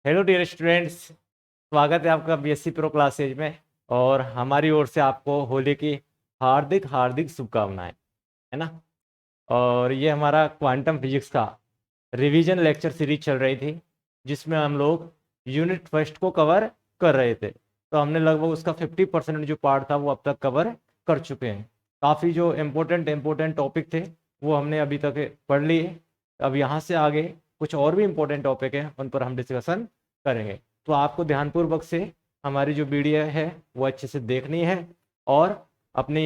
Hello dear students, स्वागत है आपका बीएससी प्रो क्लासेज में। और हमारी ओर से आपको होली की हार्दिक हार्दिक शुभकामनाएं, है ना। और ये हमारा क्वांटम फिजिक्स का रिवीजन लेक्चर सीरीज चल रही थी, जिसमें हम लोग यूनिट फर्स्ट को कवर कर रहे थे। तो हमने लगभग उसका 50% जो पार्ट था वो अब तक कवर कर चुके हैं। काफ़ी जो इम्पोर्टेंट टॉपिक थे वो हमने अभी तक पढ़ लिए। अब यहाँ से आगे कुछ और भी इम्पोर्टेंट टॉपिक हैं, उन पर हम डिस्कशन करेंगे। तो आपको ध्यानपूर्वक से हमारी जो वीडियो है वो अच्छे से देखनी है और अपनी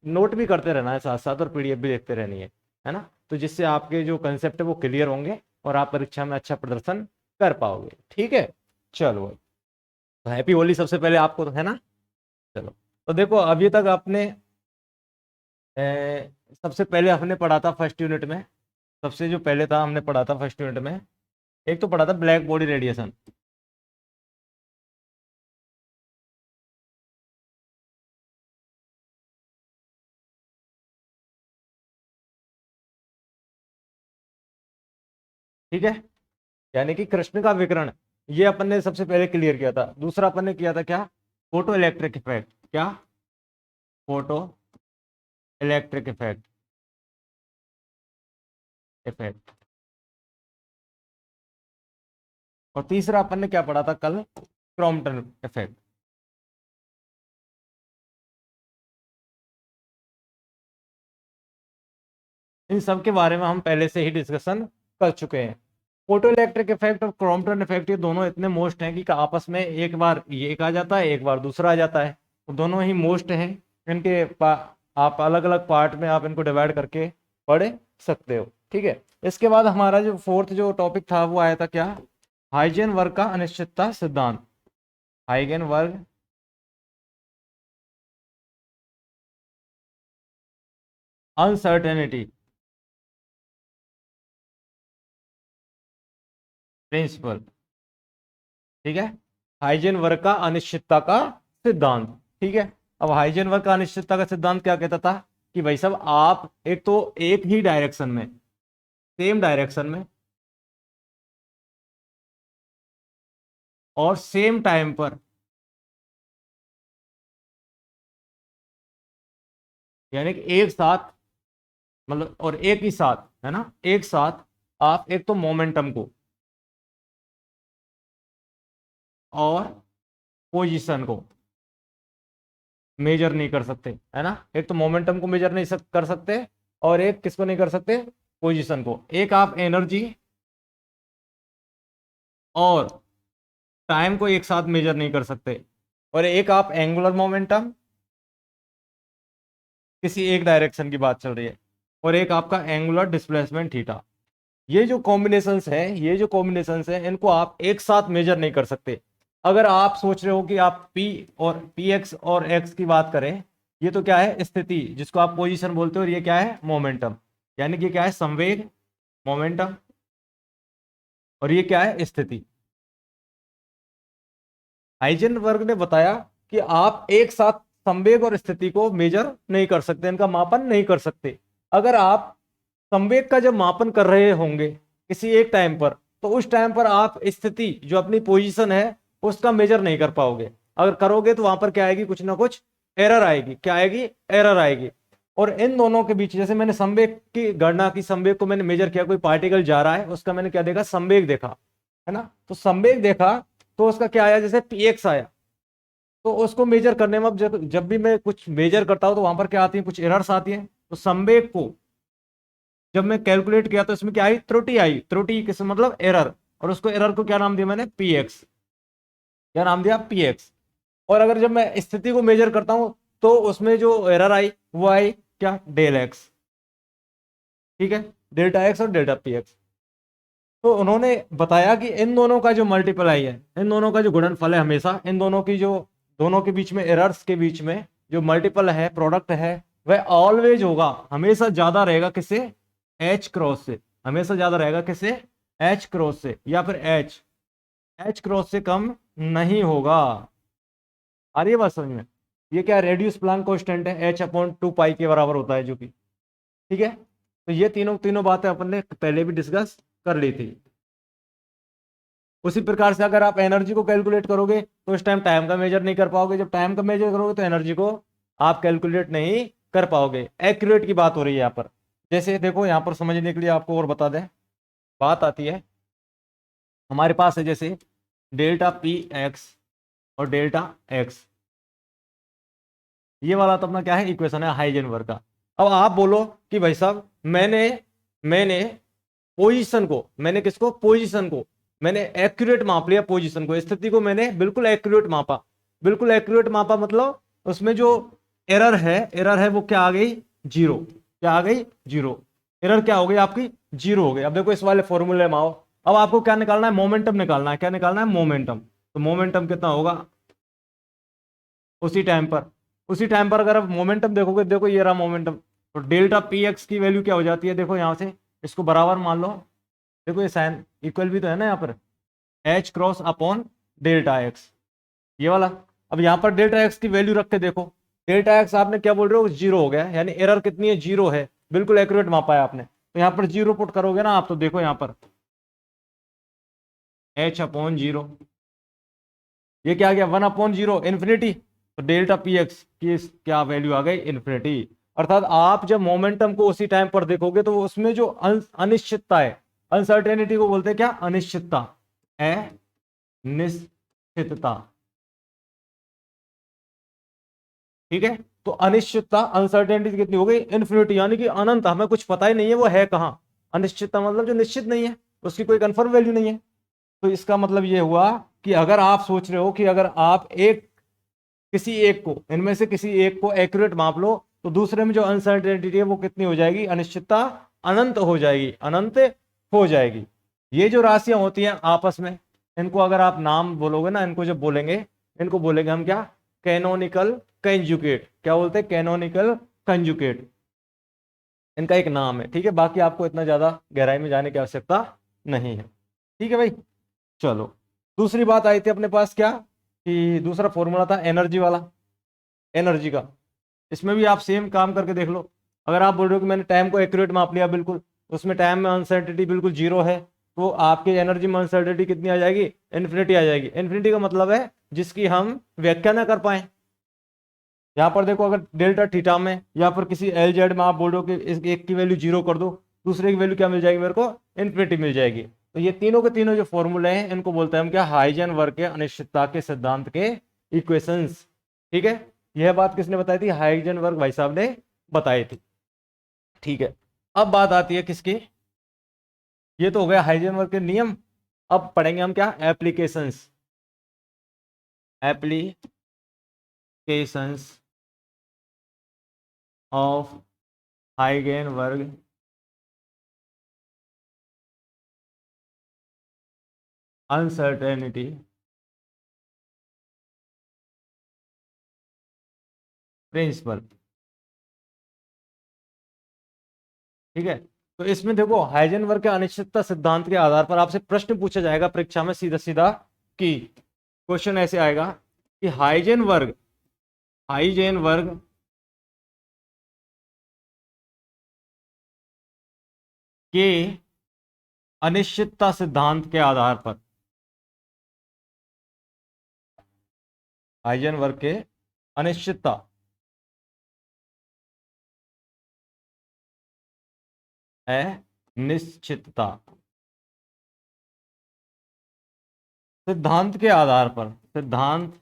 नोट भी करते रहना है साथ साथ, और पीडीएफ भी देखते रहनी है ना। तो जिससे आपके जो कंसेप्ट है वो क्लियर होंगे और आप परीक्षा में अच्छा प्रदर्शन कर पाओगे। ठीक है, चलो। तो हैप्पी होली सबसे पहले आपको, तो है ना। चलो, तो देखो अभी तक आपने सबसे पहले हमने पढ़ा था फर्स्ट यूनिट में। सबसे जो पहले था हमने पढ़ा था फर्स्ट यूनिट में, एक तो पढ़ा था ब्लैक बॉडी रेडिएशन। ठीक है, यानी कि कृष्ण का विकिरण, ये अपन ने सबसे पहले क्लियर किया था। दूसरा अपन ने किया था क्या, फोटो इलेक्ट्रिक इफेक्ट। क्या, फोटो इलेक्ट्रिक इफेक्ट। इफेक्ट। और तीसरा अपन ने क्या पढ़ा था कल, क्रॉम्पटन इफेक्ट। इन सब के बारे में हम पहले से ही डिस्कशन कर चुके हैं। फोटो इलेक्ट्रिक इफेक्ट और क्रॉम्पटन इफेक्ट ये दोनों इतने मोस्ट हैं कि आपस में एक बार ये एक आ जाता है, एक बार दूसरा आ जाता है। तो दोनों ही मोस्ट हैं। इनके आप अलग अलग पार्ट में आप इनको डिवाइड करके पढ़ सकते हो। ठीक है, इसके बाद हमारा जो फोर्थ जो टॉपिक था वो आया था क्या, हाइजेनबर्ग का अनिश्चितता सिद्धांत। Heisenberg uncertainty principle. ठीक है, हाइजेनबर्ग का अनिश्चितता का सिद्धांत। ठीक है, अब हाइजेनबर्ग का अनिश्चितता का सिद्धांत क्या कहता था कि भाई साहब आप एक तो एक ही डायरेक्शन में, सेम डायरेक्शन में और सेम टाइम पर, यानी कि एक साथ, मतलब और एक ही साथ, है ना, एक साथ आप एक तो मोमेंटम को और पोजीशन को मेजर नहीं कर सकते, है ना। एक तो मोमेंटम को मेजर नहीं कर सकते और एक किसको नहीं कर सकते, पोजीशन को। एक आप एनर्जी और टाइम को एक साथ मेजर नहीं कर सकते, और एक आप एंगुलर मोमेंटम, किसी एक डायरेक्शन की बात चल रही है, और एक आपका एंगुलर डिस्प्लेसमेंट थीटा। ये जो कॉम्बिनेशंस है, ये जो कॉम्बिनेशंस है, इनको आप एक साथ मेजर नहीं कर सकते। अगर आप सोच रहे हो कि आप पी और पी एक्स और एक्स की बात करें, ये तो क्या है, स्थिति जिसको आप पोजीशन बोलते हो, और ये क्या है, मोमेंटम। यानी कि क्या है, संवेग, मोमेंटम, और ये क्या है, स्थिति। हाइजेनबर्ग ने बताया कि आप एक साथ संवेग और स्थिति को मेजर नहीं कर सकते, इनका मापन नहीं कर सकते। अगर आप संवेग का जब मापन कर रहे होंगे किसी एक टाइम पर, तो उस टाइम पर आप स्थिति जो अपनी पोजीशन है उसका मेजर नहीं कर पाओगे। अगर करोगे तो वहां पर क्या आएगी, कुछ ना कुछ एरर आएगी। क्या आएगी, एरर आएगी। और इन दोनों के बीच, जैसे मैंने संवेग की गणना की, संवेग को मैंने मेजर किया, कोई पार्टिकल जा रहा है, उसका मैंने क्या देखा, संवेग देखा, है ना। तो संवेग देखा तो उसका क्या आया, जैसे px आया, तो उसको मेजर करने में, अब जब भी मैं कुछ मेजर करता हूं तो वहां पर क्या आती है, कुछ एरर्स आती हैं। तो संवेग को जब मैं कैलकुलेट किया तो इसमें क्या आई, त्रुटि आई। त्रुटि किस मतलब एरर, और उसको एरर को क्या नाम दिया मैंने, px। क्या नाम दिया, px। और अगर जब मैं स्थिति को मेजर करता हूं तो उसमें जो एरर आई वो आई क्या, डेल एक्स। ठीक है, डेल्टा एक्स और डेल्टा px। तो उन्होंने बताया कि इन दोनों का जो मल्टीप्लाई है, इन दोनों का जो गुणनफल है, हमेशा इन दोनों की जो, दोनों के बीच में एरर्स के बीच में जो मल्टीपल है, प्रोडक्ट है, वह ऑलवेज होगा, हमेशा ज्यादा रहेगा किससे, एच क्रॉस से। हमेशा ज्यादा रहेगा किससे, एच क्रॉस से, या फिर एच, एच क्रॉस से कम नहीं होगा। आ रही है बात समझ में। ये क्या, रेडियस प्लांक कांस्टेंट है, एच अपॉन 2 पाई के बराबर होता है, जो कि ठीक है। तो ये तीनों तीनों बातें अपन ने पहले भी डिस्कस कर ली थी। उसी प्रकार से अगर आप एनर्जी को कैलकुलेट करोगे तो इस टाइम टाइम का मेजर नहीं कर पाओगे, जब टाइम का मेजर करोगे तो एनर्जी को आप कैलकुलेट नहीं कर पाओगे। एक्यूरेट की बात हो रही है यहाँ पर। जैसे देखो यहाँ पर समझने के लिए आपको और बता दें, बात आती है हमारे पास है जैसे डेल्टा पी एक्स और डेल्टा एक्स, ये वाला तो अपना क्या है, इक्वेशन है हाइजेनबर्ग का। अब आप बोलो कि भाई साहब मैंने मैंने पोजीशन को, मैंने किसको, पोजीशन को मैंने एक्यूरेट माप लिया, पोजीशन को, स्थिति को मैंने बिल्कुल एक्यूरेट मापा। बिल्कुल एक्यूरेट मापा मतलब उसमें जो एरर है वो क्या आ गई, जीरो। क्या आ गई, जीरो। एरर क्या हो गई आपकी, जीरो हो गई। अब देखो इस वाले फॉर्मूले में आओ, अब आपको क्या निकालना है, मोमेंटम निकालना है। क्या निकालना है, मोमेंटम। तो मोमेंटम कितना होगा उसी टाइम पर अगर आप मोमेंटम देखोगे, देखो ये रहा मोमेंटम, तो डेल्टा पी एक्स की वैल्यू क्या हो जाती है, देखो यहां से इसको बराबर मान लो, देखो ये साइन इक्वल भी तो है ना यहाँ पर, H cross upon delta x, ये वाला। अब यहाँ पर डेल्टा एक्स की वैल्यू रख के देखो, डेल्टा एक्स आपने क्या बोल रहे हो, जीरो हो गया, यानी एरर कितनी है, जीरो है। बिल्कुल एक्यूरेट मापा है आपने, तो यहाँ पर जीरो पुट करोगे ना आप, तो देखो यहाँ पर एच अपॉन जीरो, ये क्या आ गया, वन अपॉन जीरो, इन्फिनिटी। तो डेल्टा पी एक्स की क्या वैल्यू आ गई, इन्फिनिटी। अर्थात आप जब मोमेंटम को उसी टाइम पर देखोगे तो उसमें जो अनिश्चितता है, अनसर्टेनिटी को बोलते हैं क्या, अनिश्चितता, अनिश्चितता, ठीक है। तो अनिश्चितता, अनसर्टेनिटी कितनी हो गई, इन्फिनिटी, यानी कि अनंत, हमें कुछ पता ही नहीं है वो है कहां। अनिश्चितता मतलब जो निश्चित नहीं है, उसकी कोई कंफर्म वैल्यू नहीं है। तो इसका मतलब ये हुआ कि अगर आप सोच रहे हो कि अगर आप किसी एक को, इनमें से किसी एक को एक्यूरेट माप लो, तो दूसरे में जो अनसर्टेनिटी है वो कितनी हो जाएगी, अनिश्चितता अनंत हो जाएगी, अनंत हो जाएगी। ये जो राशियां होती हैं आपस में, इनको अगर आप नाम बोलोगे ना, इनको जब बोलेंगे, इनको बोलेंगे हम क्या, कैनोनिकल कंजुगेट। क्या बोलते हैं, कैनोनिकल कंजुगेट, इनका एक नाम है, ठीक है। बाकी आपको इतना ज्यादा गहराई में जाने की आवश्यकता नहीं है, ठीक है भाई। चलो, दूसरी बात आई थी अपने पास क्या, कि दूसरा फॉर्मूला था एनर्जी वाला, एनर्जी का। इसमें भी आप सेम काम करके देख लो। अगर आप बोल रहे हो कि मैंने टाइम को एक्यूरेट माप लिया, बिल्कुल, उसमें टाइम में अनसर्टिनिटी बिल्कुल जीरो है, तो आपकी एनर्जी में अनसर्टिनिटी कितनी आ जाएगी, इन्फिनिटी आ जाएगी। इन्फिनिटी का मतलब है जिसकी हम व्याख्या ना कर पाए। यहाँ पर देखो, अगर डेल्टा थीटा में या फिर किसी एल जेड में आप बोल रहे हो कि इस एक की वैल्यू जीरो कर दो, दूसरे की वैल्यू क्या मिल जाएगी मेरे को, इन्फिनिटी मिल जाएगी। तो ये तीनों के तीनों जो फॉर्मूले हैं, इनको बोलते हैं हम क्या, हाइजेनबर्ग के अनिश्चितता के सिद्धांत के इक्वेशंस, ठीक है। यह बात किसने बताई थी, हाइजेनबर्ग भाई साहब ने बताई थी, ठीक है। अब बात आती है किसकी, ये तो हो गया हाइजेनबर्ग के नियम। अब पढ़ेंगे हम क्या, applications, applications of Heisenberg uncertainty principle, ठीक है। तो इसमें देखो, हाइजेनबर्ग के अनिश्चितता सिद्धांत के आधार पर आपसे प्रश्न पूछा जाएगा परीक्षा में सीधा सीधा, कि क्वेश्चन ऐसे आएगा कि हाइजेनबर्ग हाइजेनबर्ग के अनिश्चितता सिद्धांत के आधार पर, हाइजेनबर्ग के अनिश्चितता है निश्चितता सिद्धांत के आधार पर, सिद्धांत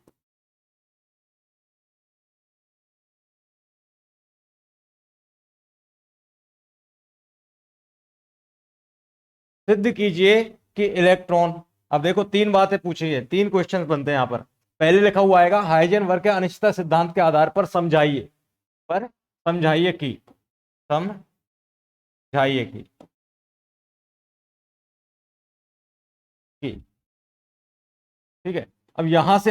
सिद्ध कीजिए कि इलेक्ट्रॉन, अब देखो तीन बातें पूछी है, तीन क्वेश्चन बनते हैं यहां पर। पहले लिखा हुआ आएगा हाइजेनबर्ग के अनिश्चितता सिद्धांत के आधार पर समझाइए, पर समझाइए कि, समझाइए कि, ठीक है। अब यहां से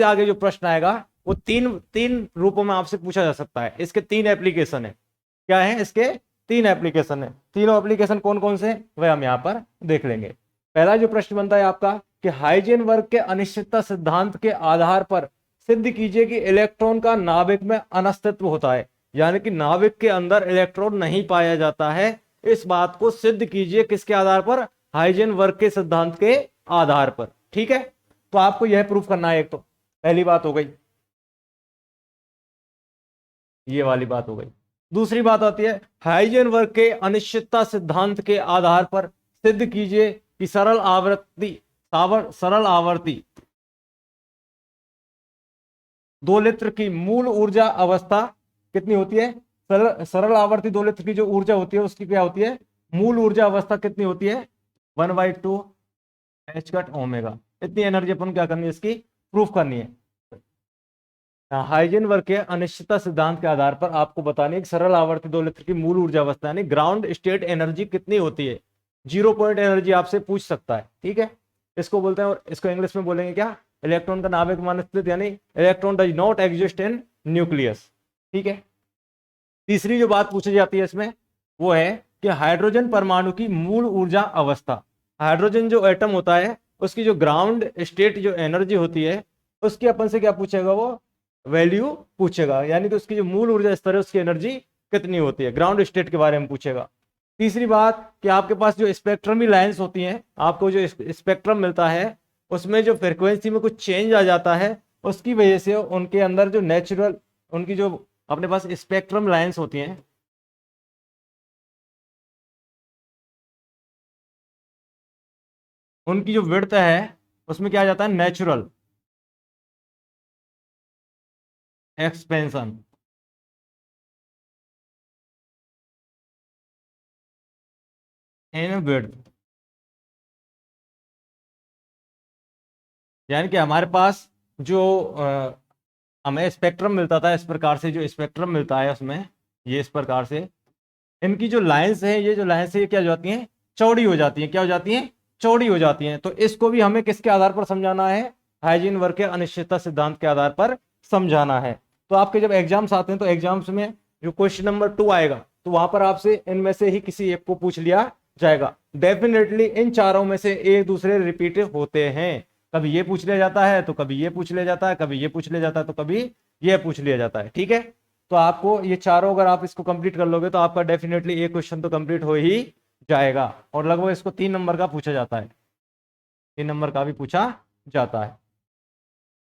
आगे जो प्रश्न आएगा वो तीन तीन रूपों में आपसे पूछा जा सकता है। इसके तीन एप्लीकेशन है, क्या है, इसके तीन एप्लीकेशन है। तीनों एप्लीकेशन कौन कौन से, वह हम यहां पर देख लेंगे। पहला जो प्रश्न बनता है आपका कि हाइजेनबर्ग के अनिश्चितता सिद्धांत के आधार पर सिद्ध कीजिए कि इलेक्ट्रॉन का नाभिक में अनस्तित्व होता है, यानी कि नाभिक के अंदर इलेक्ट्रॉन नहीं पाया जाता है। इस बात को सिद्ध कीजिए किसके आधार पर, हाइजेनबर्ग के सिद्धांत के आधार पर। ठीक है, तो आपको यह प्रूफ करना है। एक तो पहली बात हो गई, ये वाली बात हो गई। दूसरी बात आती है हाइजेनबर्ग के अनिश्चितता सिद्धांत के आधार पर सिद्ध कीजिए कि सरल आवर्ती दोलित्र की मूल ऊर्जा अवस्था कितनी होती है। सरल आवर्ती दोलित्र की जो ऊर्जा होती है उसकी क्या होती है, मूल ऊर्जा अवस्था कितनी होती है, 1/2 एच कट ओमेगा। इतनी एनर्जी अपन क्या करनी है, इसकी प्रूफ करनी है। हाइजेनबर्ग के अनिश्चितता सिद्धांत के आधार पर आपको बतानी है कि सरल आवर्ती दोलित्र की मूल ऊर्जा अवस्था यानी ग्राउंड स्टेट एनर्जी कितनी होती है। 0 पॉइंट एनर्जी आपसे पूछ सकता है। ठीक है, इसको बोलते हैं, और इसको इंग्लिश में बोलेंगे क्या, इलेक्ट्रॉन का नाभिक में अनुपस्थित यानी electron does not exist in nucleus. ठीक है, तीसरी जो बात पूछी जाती है इसमें वो है कि हाइड्रोजन परमाणु की मूल ऊर्जा अवस्था। हाइड्रोजन जो एटम होता है उसकी जो ग्राउंड स्टेट जो एनर्जी होती है उसकी अपन से क्या पूछेगा, वो वैल्यू पूछेगा, यानी कि उसकी जो मूल ऊर्जा स्तर है उसकी एनर्जी कितनी होती है, ग्राउंड स्टेट के बारे में पूछेगा। तीसरी बात कि आपके पास जो स्पेक्ट्रमी लाइंस होती हैं, आपको जो स्पेक्ट्रम मिलता है उसमें जो फ्रिक्वेंसी में कुछ चेंज आ जाता है उसकी वजह से उनके अंदर जो नेचुरल उनकी जो अपने पास स्पेक्ट्रम लाइंस होती हैं उनकी जो विड्थ है उसमें क्या आ जाता है, नेचुरल एक्सपेंशन इन विड्थ। यानी कि हमारे पास जो हमें स्पेक्ट्रम मिलता था इस प्रकार से, जो स्पेक्ट्रम मिलता है उसमें ये इस प्रकार से, इनकी जो लाइंस है, ये जो लाइंस है ये क्या हो जाती हैं, चौड़ी हो जाती हैं। क्या हो जाती हैं, चौड़ी हो जाती हैं। तो इसको भी हमें किसके आधार पर समझाना है, हाइजेनबर्ग के अनिश्चितता सिद्धांत के आधार पर समझाना है। तो आपके जब एग्जाम्स आते हैं तो एग्जाम्स में जो क्वेश्चन नंबर 2 आएगा तो वहां पर आपसे इनमें से ही किसी एक को पूछ लिया जाएगा। डेफिनेटली इन चारों में से एक दूसरे रिपीट होते हैं। कभी ये पूछ लिया जाता है तो कभी ये पूछ लिया जाता है, कभी ये पूछ लिया जाता है तो कभी ये पूछ लिया जाता है। ठीक है, तो आपको ये चारों अगर आप इसको कंप्लीट कर लोगे तो आपका डेफिनेटली एक क्वेश्चन तो कंप्लीट हो ही जाएगा। और लगभग इसको 3 नंबर का पूछा जाता है, 3 नंबर का भी पूछा जाता है।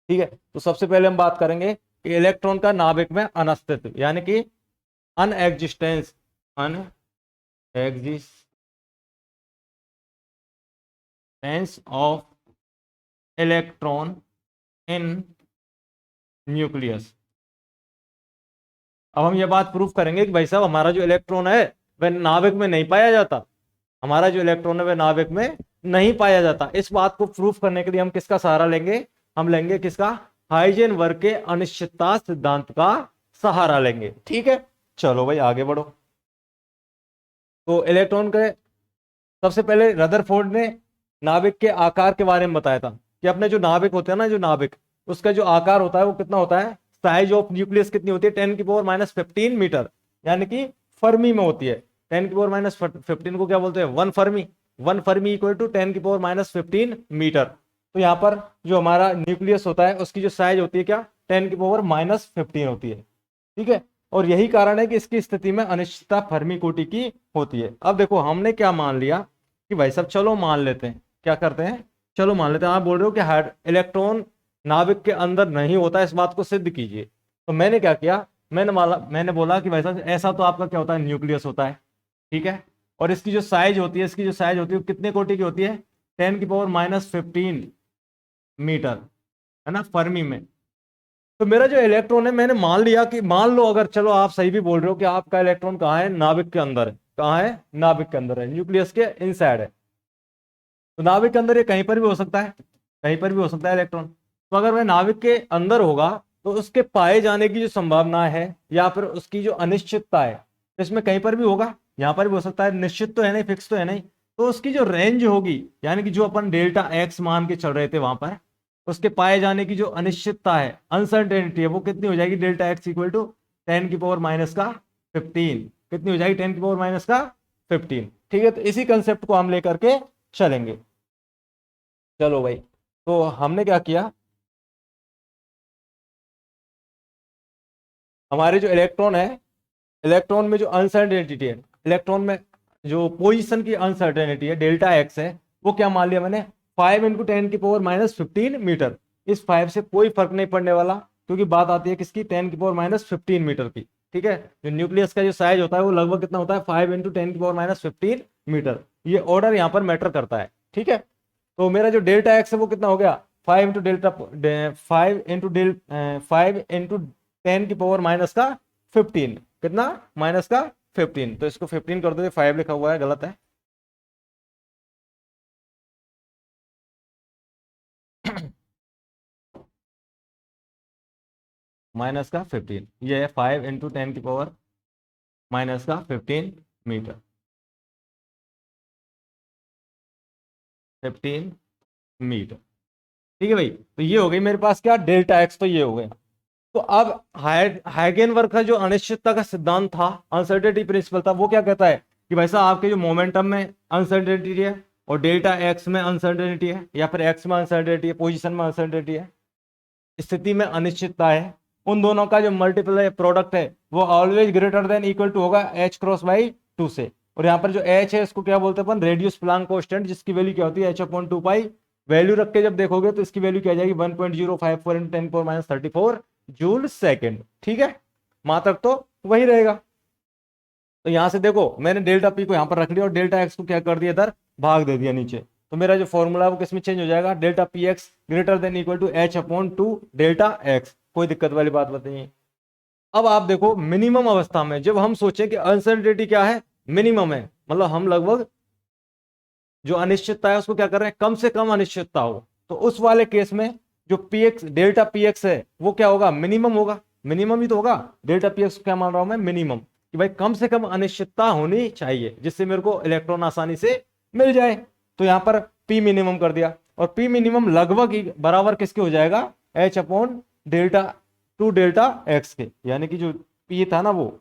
ठीक है, तो सबसे पहले हम बात करेंगे कि इलेक्ट्रॉन का नाभिक में अनस्तित्व यानी कि अनएग्जिस्टेंस, अनएग्जिस्टेंस ऑफ इलेक्ट्रॉन इन न्यूक्लियस। अब हम ये बात प्रूफ करेंगे कि भाई साहब हमारा जो इलेक्ट्रॉन है वह नाभिक में नहीं पाया जाता, हमारा जो इलेक्ट्रॉन है वह नाभिक में नहीं पाया जाता। इस बात को प्रूफ करने के लिए हम किसका सहारा लेंगे, हम लेंगे किसका, हाइजेनबर्ग के अनिश्चितता सिद्धांत का सहारा लेंगे। ठीक है, चलो भाई आगे बढ़ो। तो इलेक्ट्रॉन के सबसे पहले रदरफोर्ड ने नाभिक के आकार के बारे में बताया था कि अपने जो नाभिक होते हैं ना, जो नाभिक उसका जो आकार होता है वो कितना होता है, साइज ऑफ न्यूक्लियस कितनी होती है, 10⁻⁻15 मीटर, यानी कि फर्मी में होती है। 10⁻⁻15 को क्या बोलते हैं, 1 fermi. 1 fermi equal to 10⁻⁻15 metre. तो यहाँ पर जो हमारा न्यूक्लियस होता है उसकी जो साइज होती है क्या, 10⁻⁻15 होती है। ठीक है, और यही कारण है कि इसकी स्थिति में अनिश्चितता फर्मी कोटि की होती है। अब देखो हमने क्या मान लिया कि भाई साहब चलो मान लेते हैं, क्या करते हैं, चलो मान लेते हैं। आप बोल रहे हो कि इलेक्ट्रॉन नाभिक के अंदर नहीं होता, इस बात को सिद्ध कीजिए। तो मैंने क्या किया, मैंने बोला कि भाई साहब ऐसा तो आपका क्या होता है, न्यूक्लियस होता है। ठीक है, और इसकी जो साइज होती है, इसकी जो साइज होती है वो कितने कोटि की होती है, 10⁻⁻15 मीटर, है ना, फर्मी में। तो मेरा जो इलेक्ट्रॉन है, मैंने मान लिया कि मान लो अगर, चलो आप सही भी बोल रहे हो कि आपका इलेक्ट्रॉन कहाँ है, नाभिक के अंदर है। कहाँ है, नाभिक के अंदर है, न्यूक्लियस के इनसाइड है। तो नाभिक के अंदर ये कहीं पर भी हो सकता है, कहीं पर भी हो सकता है इलेक्ट्रॉन। तो अगर वह नाभिक के अंदर होगा तो उसके पाए जाने की जो संभावना है या फिर उसकी जो अनिश्चितता है, इसमें कहीं पर भी होगा, यहाँ पर भी हो सकता है, निश्चित तो है नहीं, फिक्स तो है नहीं। तो उसकी जो रेंज होगी, यानी कि जो अपन डेल्टा एक्स मान के चल रहे थे वहां पर, उसके पाए जाने की जो अनिश्चितता है, अनसर्टेनिटी है, वो कितनी हो जाएगी, डेल्टा एक्स इक्वल टू 10⁻⁻15। कितनी हो जाएगी, 10⁻⁻15। ठीक है, तो इसी कंसेप्ट को हम लेकर के चलेंगे। चलो भाई, तो हमने क्या किया, हमारे जो इलेक्ट्रॉन है, इलेक्ट्रॉन में जो अनसर्टेनिटी है, इलेक्ट्रॉन में जो पोजीशन की अनसर्टेनिटी है, डेल्टा एक्स है, वो क्या मान लिया मैंने, 5 इंटू 10⁻⁻15 मीटर। इस 5 से कोई फर्क नहीं पड़ने वाला, क्योंकि बात आती है किसकी, 10⁻⁻15 मीटर की। ठीक है, जो न्यूक्लियस का जो साइज होता है वो लगभग कितना होता है, 5 इंटू 10⁻⁻15 मीटर। ये ऑर्डर यहाँ पर मैटर करता है। ठीक है, तो मेरा जो डेल्टा एक्स है वो कितना हो गया, 5 इंटू 10⁻⁻15, कितना, -15। तो इसको 15 कर दो, 5 लिखा हुआ है, गलत है। -15, ये है 5 इंटू 10⁻⁻15 मीटर, 15 मीटर। ठीक है भाई, तो ये हो गई मेरे पास क्या, डेल्टा एक्स, तो ये हो गया। तो अब हाइगेनबर्ग का जो अनिश्चितता का सिद्धांत था, अनसर्टेनिटी प्रिंसिपल था, वो क्या कहता है कि भाई साहब आपके जो मोमेंटम में अनसर्टेनिटी है और डेल्टा एक्स में अनसर्टेनिटी है, या फिर एक्स में अनसर्टेनिटी है, पोजीशन में अनसर्टेनिटी है, स्थिति में अनिश्चितता है, उन दोनों का जो मल्टीपल प्रोडक्ट है वो always greater than equal to होगा एच क्रॉस बाई 2 से। और यहाँ पर जो एच है इसको क्या बोलते हैं अपन, रेडियस प्लांक कांस्टेंट, जिसकी वैल्यू क्या होती है, h/2 पाई। वैल्यू रख के जब देखोगे तो इसकी वैल्यू क्या आ जाएगी, 1.054 इंटू 10⁻⁻34 जूल सेकेंड। ठीक है, मात्रक तो वही रहेगा। तो यहां से देखो मैंने डेल्टा पी को यहां पर रख लिया और डेल्टा एक्स को क्या कर दिया, इधर भाग दे दिया नीचे। तो मेरा जो फॉर्मूला है वो किसमें चेंज हो जाएगा, delta P X greater than equal to h/2 delta X. कोई दिक्कत वाली बात बताइए। अब आप देखो मिनिमम अवस्था में जब हम सोचें कि अनसर्टेनिटी क्या है, मिनिमम है, मतलब हम लगभग जो अनिश्चितता है उसको क्या कर रहे हैं, कम से कम अनिश्चितता हो, तो उस वाले केस में जो P x, delta P x है वो क्या होगा, मिनिमम होगा। मिनिमम ही तो होगा, डेल्टा पी एक्स क्या मान रहा हूं मैं, मिनिमम, कि भाई कम से कम अनिश्चितता होनी चाहिए जिससे मेरे को इलेक्ट्रॉन आसानी से मिल जाए। तो यहां पर पी मिनिमम कर दिया, और पी मिनिमम लगभग ही बराबर किसके हो जाएगा, h/डेल्टा डेल्टा एक्स के। यानी कि जो पी था ना, वो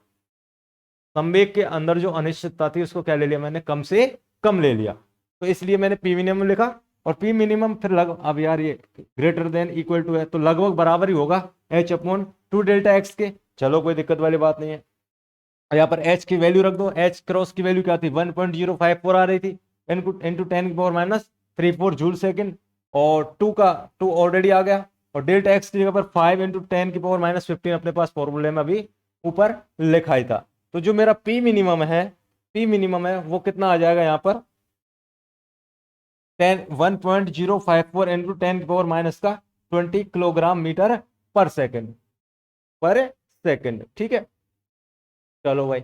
संवेग के अंदर जो अनिश्चितता थी उसको क्या ले लिया मैंने, कम से कम ले लिया। तो इसलिए मैंने पी मिनिमम लिखा, और पी मिनिमम फिर अब यार ये ग्रेटर देन इक्वल टू है तो लगभग बराबर ही होगा h/2 डेल्टा एक्स के। चलो कोई दिक्कत वाली बात नहीं है। यहाँ पर h की वैल्यू रख दो, h क्रॉस की वैल्यू क्या थी, 1.054 आ रही थी, इंटू 10⁻⁻34 जूल सेकेंड, और 2 ऑलरेडी आ गया, और डेल्टा एक्स की जगह पर 5 इंटू 10⁻⁻15 अपने पास फॉर्मूले में अभी ऊपर लिखा ही था। तो जो मेरा पी मिनिमम है वो कितना आ जाएगा यहाँ पर, 1.054 इंटू 10⁻⁻20 किलोग्राम मीटर पर सेकेंड। ठीक है, चलो भाई,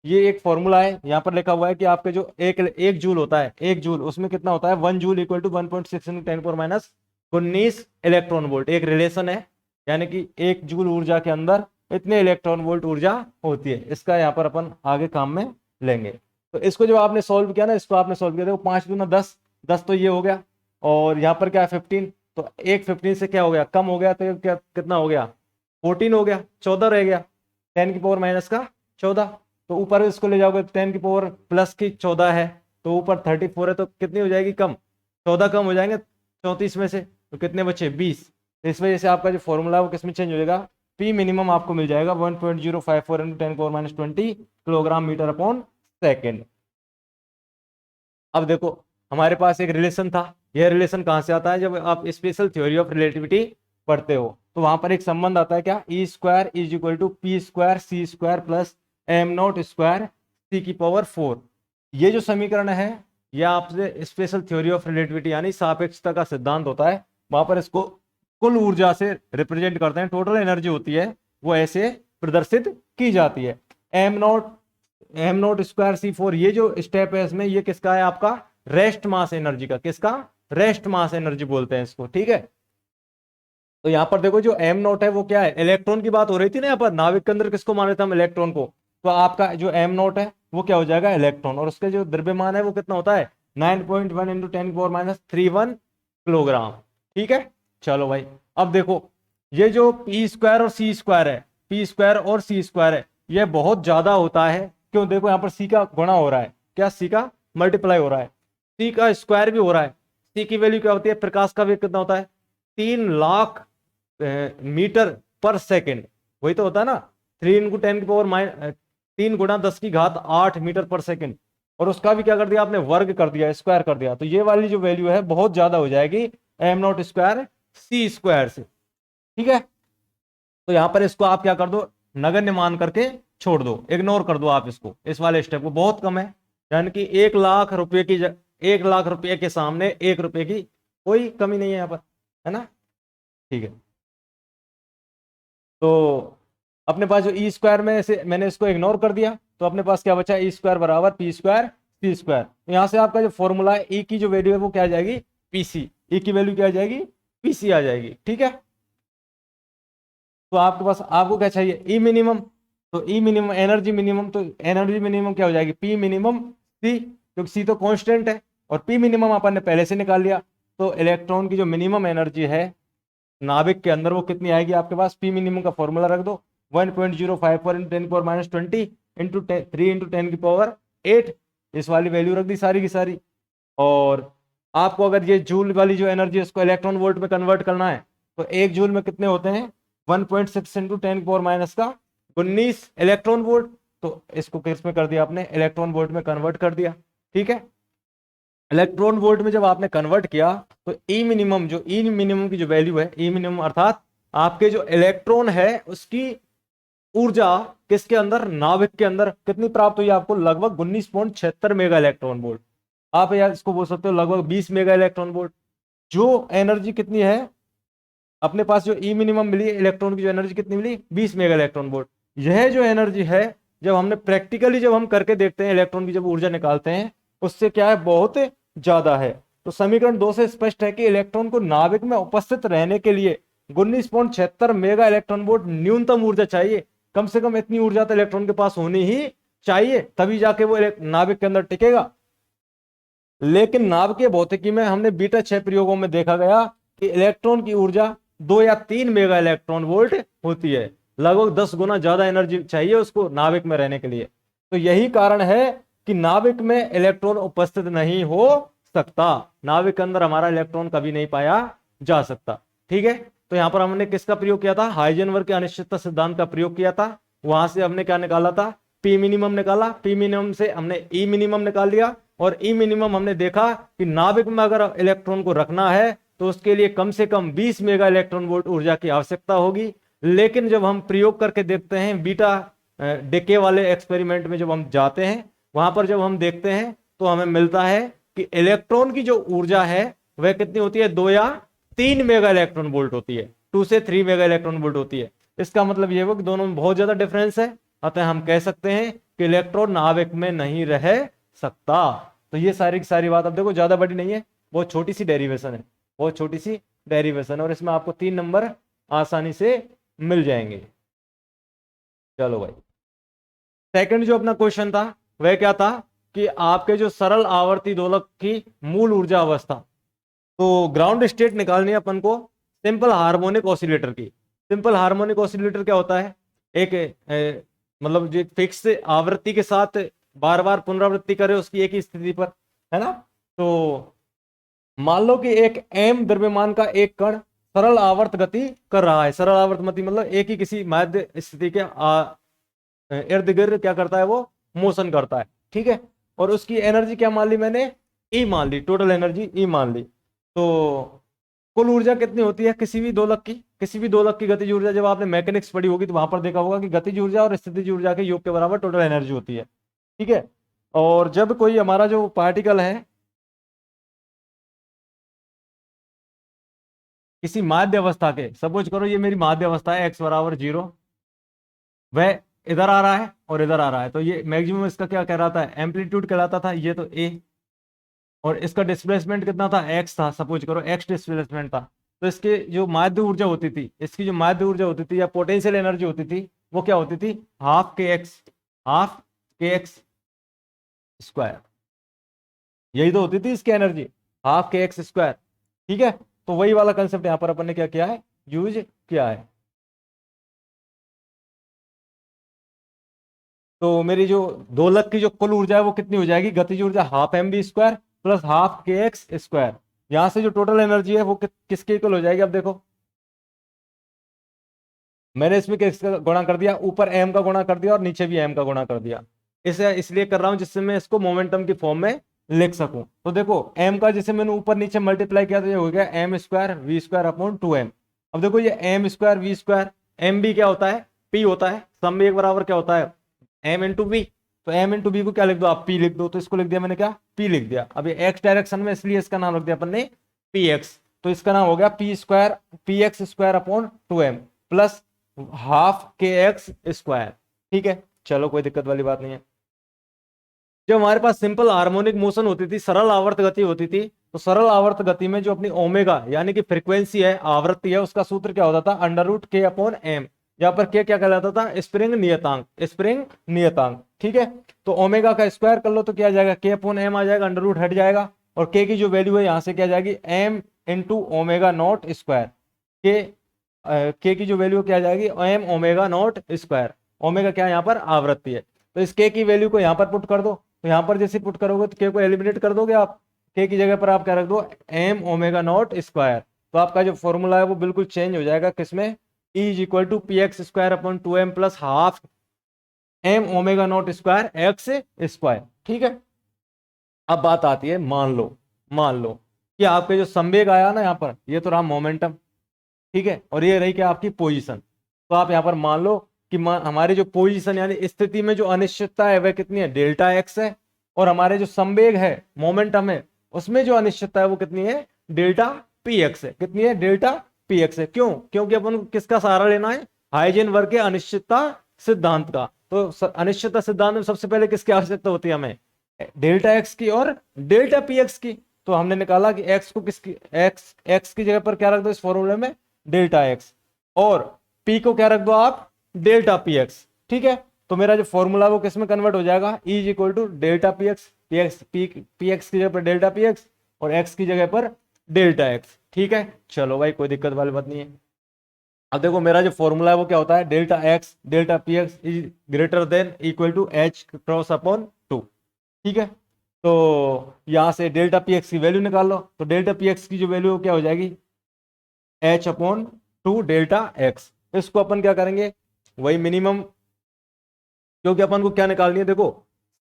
ये एक फॉर्मूला है, यहाँ पर लिखा हुआ है कि आपके जो एक जूल होता है, 1 जूल, उसमें कितना होता है, 1 joule equal to 1.6 into 10⁻⁻19 electron volt. एक रिलेशन है, यानी कि 1 जूल ऊर्जा के अंदर इतने इलेक्ट्रॉन वोल्ट ऊर्जा होती है। इसका यहाँ पर अपन आगे काम में लेंगे। तो इसको जब आपने सॉल्व किया ना, इसको आपने सॉल्व किया, देखो 5 दूना 10, 10 तो ये हो गया, और यहाँ पर क्या है 15, तो एक 15 से क्या हो गया, कम हो गया, तो क्या कितना हो गया, 14 हो गया, 14 रह गया, 10⁻⁻14। तो ऊपर इसको ले जाओगे 10⁻+14 है, तो ऊपर 34 है, तो कितनी हो जाएगी, कम, 14 कम हो जाएंगे 34 में से, तो कितने बचे, 20। तो इस वजह से आपका जो फॉर्मूला है वो किसमें चेंज हो जाएगा, पी मिनिमम आपको मिल जाएगा 1.054 into 10⁻⁻20 kilogram metre upon second. अब देखो हमारे पास एक रिलेशन था, यह रिलेशन कहां से आता है, जब आप स्पेशल थ्योरी ऑफ रिलेटिविटी पढ़ते हो तो वहां पर एक संबंध आता है, क्या, E² is equal to P² C² plus m0² C⁴। ये जो समीकरण है यह आपसे स्पेशल थ्योरी ऑफ रिलेटिविटी यानी सापेक्षता का सिद्धांत होता है, वहां पर इसको कुल ऊर्जा से रिप्रेजेंट करते हैं, टोटल एनर्जी होती है वो ऐसे प्रदर्शित की जाती है, m0² C⁴। ये जो स्टेप है इसमें, ये किसका है, आपका रेस्ट मास एनर्जी का, किसका, रेस्ट मास एनर्जी बोलते हैं इसको। ठीक है, तो यहां पर देखो जो m0 है वो क्या है, इलेक्ट्रॉन की बात हो रही थी ना, यहाँ पर नाविक के अंदर किसको मान रहे थे हम, इलेक्ट्रॉन को। तो आपका जो m0 है वो क्या हो जाएगा, इलेक्ट्रॉन, और उसके जो द्रव्यमान है वो कितना होता है, 9.1 इंटू 10⁻31 किलोग्राम। ठीक है, चलो भाई, अब देखो ये जो P² और C² है, P² और C² है, ये बहुत ज्यादा होता है। क्यों, देखो यहाँ पर C का गुणा हो रहा है, क्या, C का मल्टीप्लाई हो रहा है, C का स्क्वायर भी हो रहा है। C की वैल्यू क्या होती है, प्रकाश का वेग कितना होता है, 3 लाख मीटर पर सेकेंड, वही तो होता है ना, 3 × 10⁻, 3 × 10⁸ मीटर पर सेकेंड। और उसका भी क्या कर दिया आपने, वर्ग कर दिया, स्क्वायर कर दिया, तो ये वाली जो वैल्यू है बहुत ज्यादा हो जाएगी M naught square C square से। ठीक है, तो यहां पर इसको आप क्या कर दो, नगण्य मान करके छोड़ दो, इग्नोर कर दो आप इसको, इस वाले स्टेप को, बहुत कम है। यानी कि 1 लाख रुपए की 1 लाख रुपए के सामने 1 रुपए की कोई कमी नहीं है यहाँ पर, है ना। ठीक है, तो अपने पास जो ई स्क्वायर में से मैंने इसको इग्नोर कर दिया, तो अपने पास क्या बचा, ई स्क्वायर बराबर पी स्क्वायर सी स्क्वायर। यहां से आपका जो फॉर्मूला है ई की जो वैल्यू है वो क्या आ जाएगी, पीसी, ई की वैल्यू क्या आ जाएगी, पीसी आ जाएगी। ठीक है, तो आपके पास आपको क्या चाहिए, ई मिनिमम, तो ई मिनिमम एनर्जी मिनिमम, तो एनर्जी मिनिमम क्या हो जाएगी, पी मिनिमम सी, क्योंकि सी तो कांस्टेंट है और पी मिनिमम अपन ने पहले से निकाल लिया। तो इलेक्ट्रॉन की जो मिनिमम एनर्जी है नाभिक के अंदर वो कितनी आएगी आपके पास, पी मिनिमम का फॉर्मूला रख दो, 1.054 इंटू 10⁻20 इंटू 3 इंटू 10⁸ इस वाली वैल्यू रख दी सारी की सारी। और आपको अगर ये जूल वाली जो एनर्जी है इसको इलेक्ट्रॉन वोल्ट में कन्वर्ट करना है, तो 1 जूल में कितने होते हैं, 1.6 इंटू 10⁻⁻19 इलेक्ट्रॉन वोल्ट। तो इसको किस में कर दिया आपने, इलेक्ट्रॉन वोल्ट में कन्वर्ट कर दिया। ठीक है, इलेक्ट्रॉन वोल्ट में जब आपने कन्वर्ट किया तो ई मिनिमम, जो ई मिनिमम की जो वैल्यू है, ई मिनिमम अर्थात आपके जो इलेक्ट्रॉन है उसकी ऊर्जा किसके अंदर, नाभिक के अंदर कितनी प्राप्त हुई आपको, लगभग 19.76 मेगा इलेक्ट्रॉन वोल्ट। आप यार इसको बोल सकते हो लगभग 20 मेगा इलेक्ट्रॉन वोल्ट। जो एनर्जी कितनी है अपने पास, जो ई मिनिमम मिली इलेक्ट्रॉन की जो एनर्जी कितनी मिली, 20 मेगा इलेक्ट्रॉन वोल्ट। यह जो एनर्जी है जब हमने प्रैक्टिकली जब हम करके देखते हैं, इलेक्ट्रॉन की जब ऊर्जा निकालते हैं उससे क्या है, बहुत ज्यादा है। तो समीकरण 2 से स्पष्ट है कि इलेक्ट्रॉन को नाभिक में उपस्थित रहने के लिए 19.76 मेगा इलेक्ट्रॉन वोल्ट न्यूनतम ऊर्जा चाहिए। कम से कम इतनी ऊर्जा तो इलेक्ट्रॉन के पास होनी ही चाहिए, तभी जाके वो नाभिक के अंदर टिकेगा। लेकिन नाभिकीय भौतिकी में हमने बीटा 6 प्रयोगों में देखा गया कि इलेक्ट्रॉन की ऊर्जा 2 या 3 मेगा इलेक्ट्रॉन वोल्ट होती है, लगभग 10 गुना ज्यादा एनर्जी चाहिए उसको नाभिक में रहने के लिए। तो यही कारण है कि नाभिक में इलेक्ट्रॉन उपस्थित नहीं हो सकता, नाभिक के अंदर हमारा इलेक्ट्रॉन कभी नहीं पाया जा सकता। ठीक है, तो यहां पर हमने किसका प्रयोग किया था, हाइजेनबर्ग के अनिश्चितता सिद्धांत का प्रयोग किया था। वहां से हमने क्या निकाला था, पी मिनिमम निकाला, पी मिनिमम से हमने ई मिनिमम निकाल लिया, और ई मिनिमम हमने देखा कि नाभिक में अगर इलेक्ट्रॉन को रखना है तो उसके लिए कम से कम 20 मेगा इलेक्ट्रॉन वोल्ट ऊर्जा की आवश्यकता होगी। लेकिन जब हम प्रयोग करके देखते हैं बीटा डिके वाले एक्सपेरिमेंट में, जब हम जाते हैं वहां पर जब हम देखते हैं तो हमें मिलता है कि इलेक्ट्रॉन की जो ऊर्जा है वह कितनी होती है, 2 या 3 मेगा इलेक्ट्रॉन वोल्ट होती है, 2 से 3 मेगा इलेक्ट्रॉन वोल्ट होती है। इसका मतलब यह है कि दोनों में बहुत ज्यादा डिफरेंस है, अतः हम कह सकते हैं कि इलेक्ट्रॉन नाभिक में नहीं रह सकता। तो ये सारी की सारी बात, अब देखो ज्यादा बड़ी नहीं है, बहुत छोटी सी डेरिवेशन है, बहुत छोटी सी डेरिवेशन है, और इसमें आपको 3 नंबर आसानी से मिल जाएंगे। चलो भाई, सेकंड जो अपना क्वेश्चन था वह क्या था कि आपके जो सरल आवर्ती दोलक की मूल ऊर्जा अवस्था, तो ग्राउंड स्टेट निकालनी है अपन को सिंपल हार्मोनिक ऑसिलेटर की। सिंपल हार्मोनिक ऑसिलेटर क्या होता है, एक मतलब जो फिक्स आवृत्ति के साथ बार बार पुनरावृत्ति करे उसकी एक ही स्थिति पर, है ना। तो मान लो कि एक एम द्रव्यमान का एक कण सरल आवर्त गति कर रहा है, सरल आवर्त गति मतलब एक ही किसी माध्य स्थिति के इर्द गिर्द क्या करता है, वो मोशन करता है। ठीक है, और उसकी एनर्जी क्या मान ली मैंने, ई मान ली, टोटल एनर्जी ई मान ली। तो कुल ऊर्जा कितनी होती है किसी भी दोलक की, किसी भी दोलक की गतिज ऊर्जा, जब आपने मैकेनिक्स पढ़ी होगी तो वहां पर देखा होगा कि गतिज ऊर्जा और स्थितिज ऊर्जा के योग के बराबर टोटल एनर्जी होती है। ठीक है, और जब कोई हमारा जो पार्टिकल है किसी माध्य अवस्था के, सपोज करो ये मेरी माध्य अवस्था है, x बराबर 0, वह इधर आ रहा है और इधर आ रहा है, तो ये मैक्सिमम इसका क्या कहलाता है, एम्पलीट्यूड कहलाता था, ये तो a, और इसका डिस्प्लेसमेंट कितना था, x था, सपोज करो x डिस्प्लेसमेंट था। तो इसके जो माध्य ऊर्जा होती थी, इसकी जो माध्य ऊर्जा होती थी या पोटेंशियल एनर्जी होती थी वो क्या होती थी, हाफ के एक्स स्क्वायर, यही तो होती थी इसकी energy, half K X square. ठीक है, तो वही वाला कंसेप्ट यहां पर अपन ने क्या किया है, यूज किया है। तो मेरी जो दोलक की जो कुल ऊर्जा है वो कितनी हो जाएगी, गतिज ऊर्जा half M B square plus half K X square. यहां से जो टोटल एनर्जी है वो किसके इक्वल हो जाएगी, अब देखो मैंने इसमें किसका गुणा कर दिया, ऊपर एम का गुणा कर दिया और नीचे भी एम का गुणा कर दिया। इसे इसलिए कर रहा हूं जिससे मैं इसको मोमेंटम की फॉर्म में लिख सकूं। तो देखो m का जैसे मैंने ऊपर नीचे मल्टीप्लाई किया तो ये हो गया M square V square upon 2m। अब देखो ये M square V square, M भी क्या होता है, p होता है, सम भी एक बराबर क्या होता है, m इंटू वी। तो m इंटू बी को क्या लिख दो आप, p लिख दो। तो इसको लिख दिया मैंने क्या, p लिख दिया। अब ये x डायरेक्शन में इसलिए इसका नाम रख दिया अपन ने px। तो इसका नाम हो गया P square P X square upon 2m plus half K X square. ठीक है, चलो कोई दिक्कत वाली बात नहीं है। जब हमारे पास सिंपल हार्मोनिक मोशन होती थी, सरल आवर्त गति होती थी, तो सरल आवर्त गति में जो अपनी ओमेगा यानी कि फ्रीक्वेंसी है, आवृत्ति है, उसका सूत्र क्या होता था, अंडर रूट के अपॉन एम। यहाँ पर के क्या कहलाता था, स्प्रिंग नियतांक, स्प्रिंग नियतांक। ठीक है, तो ओमेगा का स्क्वायर कर लो तो क्या आ जाएगा, के अपॉन एम आ जाएगा, अंडर रूट हट जाएगा, और के की जो वैल्यू है यहां से क्या जाएगी, M into omega naught square. K की जो वैल्यू क्या आ जाएगी, M omega naught square. Omega क्या है यहाँ पर, आवृत्ति है। तो इस के की वैल्यू को यहाँ पर पुट कर दो। तो यहाँ पर जैसे पुट करोगे तो के को एलिमिनेट कर दोगे आप, के की जगह पर आप क्या रख दो, एम ओमेगा नॉट स्क्वायर। तो आपका जो फॉर्मूला है वो बिल्कुल चेंज हो जाएगा, किसमें, E is equal to P X square upon 2m plus half M omega naught square X square. ठीक है, अब बात आती है, मान लो कि आपके जो संवेग आया ना यहाँ पर, ये तो रहा मोमेंटम। ठीक है, और ये रही क्या आपकी पोजीशन। तो आप यहाँ पर मान लो कि हमारी जो पोजीशन यानी स्थिति में जो अनिश्चितता है वह कितनी है, डेल्टा एक्स है। और हमारे जो संवेग है, मोमेंटम है, उसमें जो अनिश्चितता है वो कितनी है, डेल्टा पी एक्स है। कितनी है, डेल्टा पी एक्स है। क्यों, क्योंकि अपन को किसका सहारा लेना है, हाइजेनबर्ग के अनिश्चितता सिद्धांत का। तो अनिश्चितता सिद्धांत में सबसे पहले किसकी आवश्यकता होती है हमें, डेल्टा एक्स की और डेल्टा पी एक्स की। तो हमने निकाला कि एक्स को किसकी, एक्स की जगह पर क्या रख दो इस फॉर्मूले में, डेल्टा एक्स, और पी को क्या रख दो आप, डेल्टा पी एक्स। ठीक है, तो मेरा जो फॉर्मूला वो किस में कन्वर्ट हो जाएगा, E is equal to delta P X, P X की जगह पर डेल्टा पी एक्स और एक्स की जगह पर डेल्टा एक्स। ठीक है, चलो भाई कोई दिक्कत वाली बात नहीं है। अब देखो मेरा जो फॉर्मूला है वो क्या होता है, delta X delta P X is greater than equal to H cross upon 2। ठीक है, तो यहां से डेल्टा पी एक्स की वैल्यू निकाल लो। तो डेल्टा पी एक्स की जो वैल्यू क्या हो जाएगी, एच अपॉन 2 डेल्टा एक्स। इसको अपन क्या करेंगे, वही मिनिमम, क्योंकि अपन को क्या निकालनी है, देखो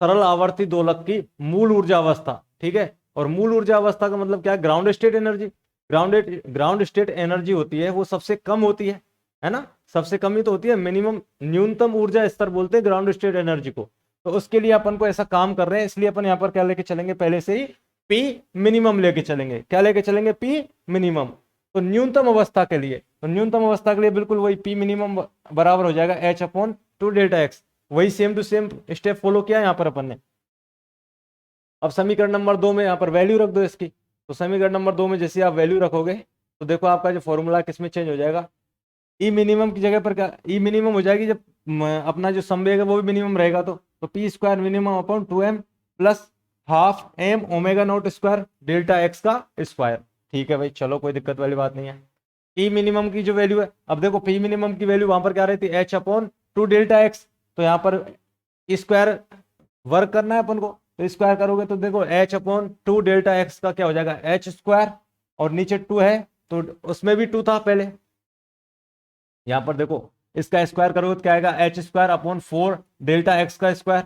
सरल आवर्ती दोलक की मूल ऊर्जा अवस्था। ठीक है, और मूल ऊर्जा अवस्था का मतलब क्या है, ground state energy. Ground state energy होती है वो सबसे कम होती है ना, सबसे कम ही तो होती है, मिनिमम न्यूनतम ऊर्जा स्तर बोलते हैं ग्राउंड स्टेट एनर्जी को। तो उसके लिए अपन को ऐसा काम कर रहे हैं, इसलिए अपन यहाँ पर क्या लेके चलेंगे, पहले से ही पी मिनिमम लेके चलेंगे। क्या लेके चलेंगे, पी मिनिमम। तो न्यूनतम अवस्था के लिए, तो न्यूनतम अवस्था के लिए बिल्कुल वही पी मिनिमम बराबर हो जाएगा एच अपॉन 2 डेल्टा एक्स। वही same to same step follow किया यहाँ पर अपन ने। अब समीकरण नंबर 2 में यहाँ पर वैल्यू रख दो इसकी। तो समीकरण नंबर 2 में जैसे आप वैल्यू रखोगे तो देखो आपका जो फॉर्मूला किसमें चेंज हो जाएगा, ई मिनिमम की जगह पर क्या, ई मिनिमम हो जाएगी जब अपना जो संवेग है वो भी मिनिमम रहेगा। तो P square minimum upon 2m plus half M omega naught square delta X का स्क्वायर। ठीक है भाई, चलो कोई दिक्कत वाली बात नहीं है। पी मिनिमम की जो वैल्यू है, अब देखो पी मिनिमम की वैल्यू वहां पर क्या रहती है, एच अपॉन 2 डेल्टा एक्स। तो यहाँ पर स्क्वायर वर्क करना है अपन को, तो स्क्वायर करोगे तो देखो एच अपॉन 2 डेल्टा एक्स का क्या हो जाएगा, एच स्क्वायर, और नीचे 2 है तो उसमें भी 2 था पहले। यहां पर देखो इसका स्क्वायर करोगे तो क्या आएगा, H square upon 4 delta X का स्क्वायर,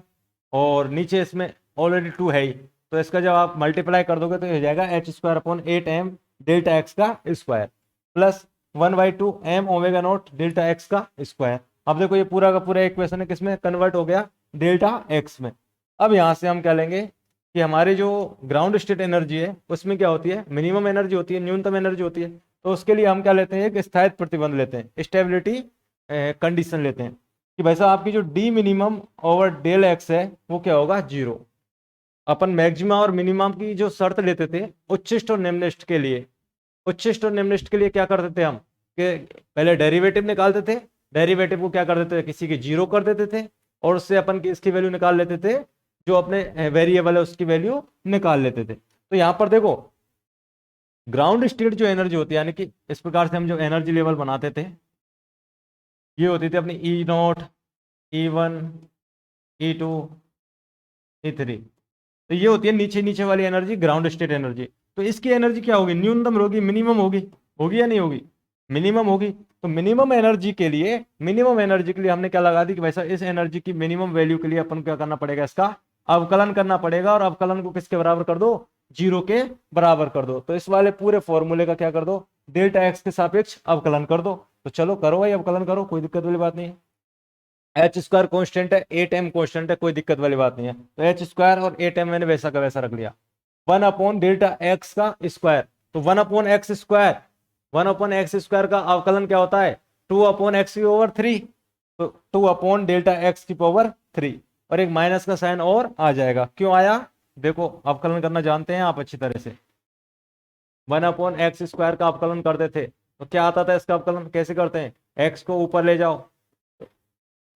और नीचे इसमें ऑलरेडी 2 है ही, तो इसका जब आप मल्टीप्लाई कर दोगे तो हो जाएगा H square upon 8m delta X का square plus 1/2 M omega not delta X का स्क्वायर। अब देखो ये पूरा का पूरा इक्वेशन है किसमें कन्वर्ट हो गया, डेल्टा एक्स में। अब यहां से हम क्या लेंगे कि हमारी जो ग्राउंड स्टेट एनर्जी है उसमें क्या होती है, मिनिमम एनर्जी होती है, न्यूनतम एनर्जी होती है। तो उसके लिए हम क्या लेते हैं, एक स्थायित्व प्रतिबंध लेते हैं, स्टेबिलिटी कंडीशन लेते हैं कि भाई साहब आपकी जो D minimum over del X है वो क्या होगा, 0। अपन मैक्सिमम और मिनिमम की जो शर्त लेते थे उच्चिष्ट और निम्निष्ट के लिए, उच्चिष्ट और निम्निष्ट के लिए क्या करते थे हम, कि पहले डेरिवेटिव निकालते थे, डेरिवेटिव को क्या कर देते थे, किसी के 0 कर देते थे, और उससे अपन की इसकी वैल्यू निकाल लेते थे, जो अपने वेरिएबल है उसकी वैल्यू निकाल लेते थे। तो यहाँ पर देखो ग्राउंड स्टेट जो एनर्जी होती है, यानी कि इस प्रकार से हम जो एनर्जी लेवल बनाते थे, ये होती थी अपनी ई नॉट, E1, E2, E3। तो ये होती है नीचे नीचे वाली एनर्जी, ग्राउंड स्टेट एनर्जी। तो इसकी एनर्जी क्या होगी, न्यूनतम होगी, मिनिमम होगी, होगी या नहीं होगी, मिनिमम होगी। तो मिनिमम एनर्जी के लिए हमने क्या लगा दी कि वैसा इस एनर्जी की मिनिमम वैल्यू के लिए अपन को क्या करना पड़ेगा, इसका अवकलन करना पड़ेगा, और अवकलन को किसके बराबर कर दो, 0 के बराबर कर दो। तो इस वाले पूरे फॉर्मूले का क्या कर दो, डेल्टा एक्स के सापेक्ष अवकलन कर दो। तो चलो करो भाई, अवकलन करो, कोई दिक्कत वाली बात नहीं है। एच स्क्वायर कॉन्स्टेंट है, एट एम कॉन्स्टेंट है, कोई दिक्कत वाली बात नहीं है। तो एच स्क्वायर और एट एम मैंने वैसा का वैसा रख लिया। 1/डेल्टा एक्स का स्क्वायर, तो 1/x स्क्वायर, 1/x स्क्वायर का अवकलन क्या होता है, 2/x3। तो 2/डेल्टा एक्स की पावर 3, और एक माइनस का साइन और आ जाएगा। क्यों आया, देखो अवकलन करना जानते हैं आप अच्छी तरह से। 1/x स्क्वायर का अवकलन करते थे तो क्या आता था, इसका अवकलन कैसे करते हैं, एक्स को ऊपर ले जाओ,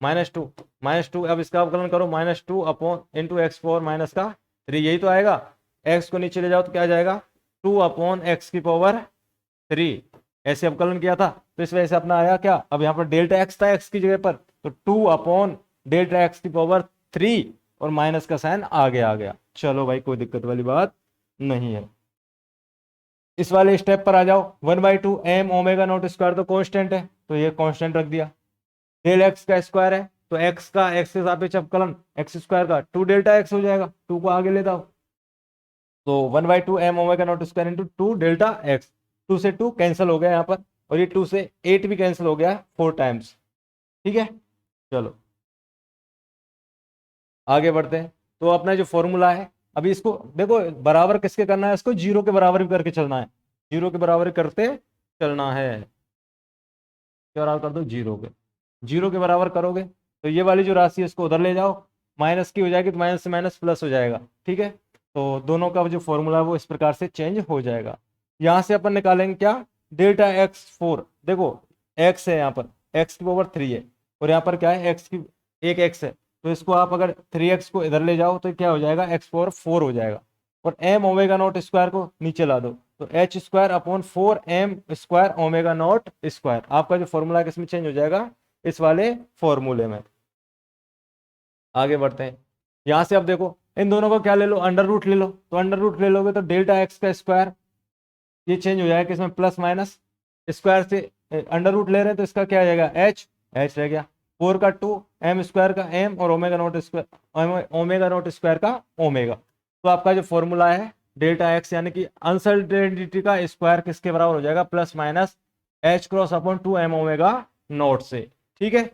-2, अब इसका अवकलन करो, -2/(x4 - 3), यही तो आएगा। एक्स को नीचे ले जाओ तो क्या आ जाएगा, 2/x3। ऐसे अवकलन किया था, तो इस वजह से अपना आया क्या, अब यहाँ पर डेल्टा एक्स था एक्स की जगह पर, तो 2/डेल्टा एक्स की पावर 3, और माइनस का साइन आगे आ गया। चलो भाई, कोई दिक्कत वाली बात नहीं है। इस वाले स्टेप पर आ जाओ, 1/2 m ओमेगा नॉट स्क्वायर तो कांस्टेंट है, तो ये कांस्टेंट रख दिया। डेल एक्स का स्क्वायर है, तो एक्स का एक्स के सापेक्ष अवकलन एक्स स्क्वायर का 2 डेल्टा एक्स हो जाएगा, 2 को आगे ले जाओ, तो 1/2 m omega naught square into 2 delta x. 2 से 2 कैंसिल हो गया यहाँ पर, और ये 2 से 8 भी कैंसिल हो गया 4 टाइम्स। ठीक है, चलो आगे बढ़ते हैं। तो अपना जो फॉर्मूला है, अभी इसको देखो बराबर किसके करना है, इसको 0 के बराबर भी करके चलना है, 0 के बराबर करते चलना है। क्या बराबर कर दो, 0 के, 0 के बराबर करोगे तो ये वाली जो राशि है इसको उधर ले जाओ, माइनस की हो जाएगी, तो माइनस से माइनस प्लस हो जाएगा। ठीक है, तो दोनों का जो फॉर्मूला है वो इस प्रकार से चेंज हो जाएगा। यहां से अपन निकालेंगे क्या, डेल्टा x4, देखो x है यहाँ पर, x की पावर 3 है, और यहाँ पर क्या है, एक x है, तो इसको आप अगर 3x को इधर ले जाओ तो क्या हो जाएगा, x4 हो जाएगा, और m ओमेगा नॉट स्क्वायर को नीचे ला दो, तो h² / 4m² omega naught square. आपका जो फॉर्मूला है किसमें चेंज हो जाएगा, इस वाले फॉर्मूले में। आगे बढ़ते हैं, यहां से अब देखो इन दोनों को क्या ले लो, अंडर रूट ले लो, तो अंडर रूट ले लोगे तो डेल्टा एक्स का स्क्वायर ये चेंज हो जाएगा किसमें, प्लस माइनस, स्क्वायर से अंडर रूट ले रहे हैं तो इसका क्या आ जाएगा, एच रह गया, 4 का 2, एम स्क्वायर का एम, और ओमेगा नॉट स्क्वायर का ओमेगा। तो आपका जो फॉर्मूला है डेल्टा एक्स यानी कि अनसर्टेनिटी का स्क्वायर किसके बराबर हो जाएगा, plus minus h×2m omega naught से। ठीक है,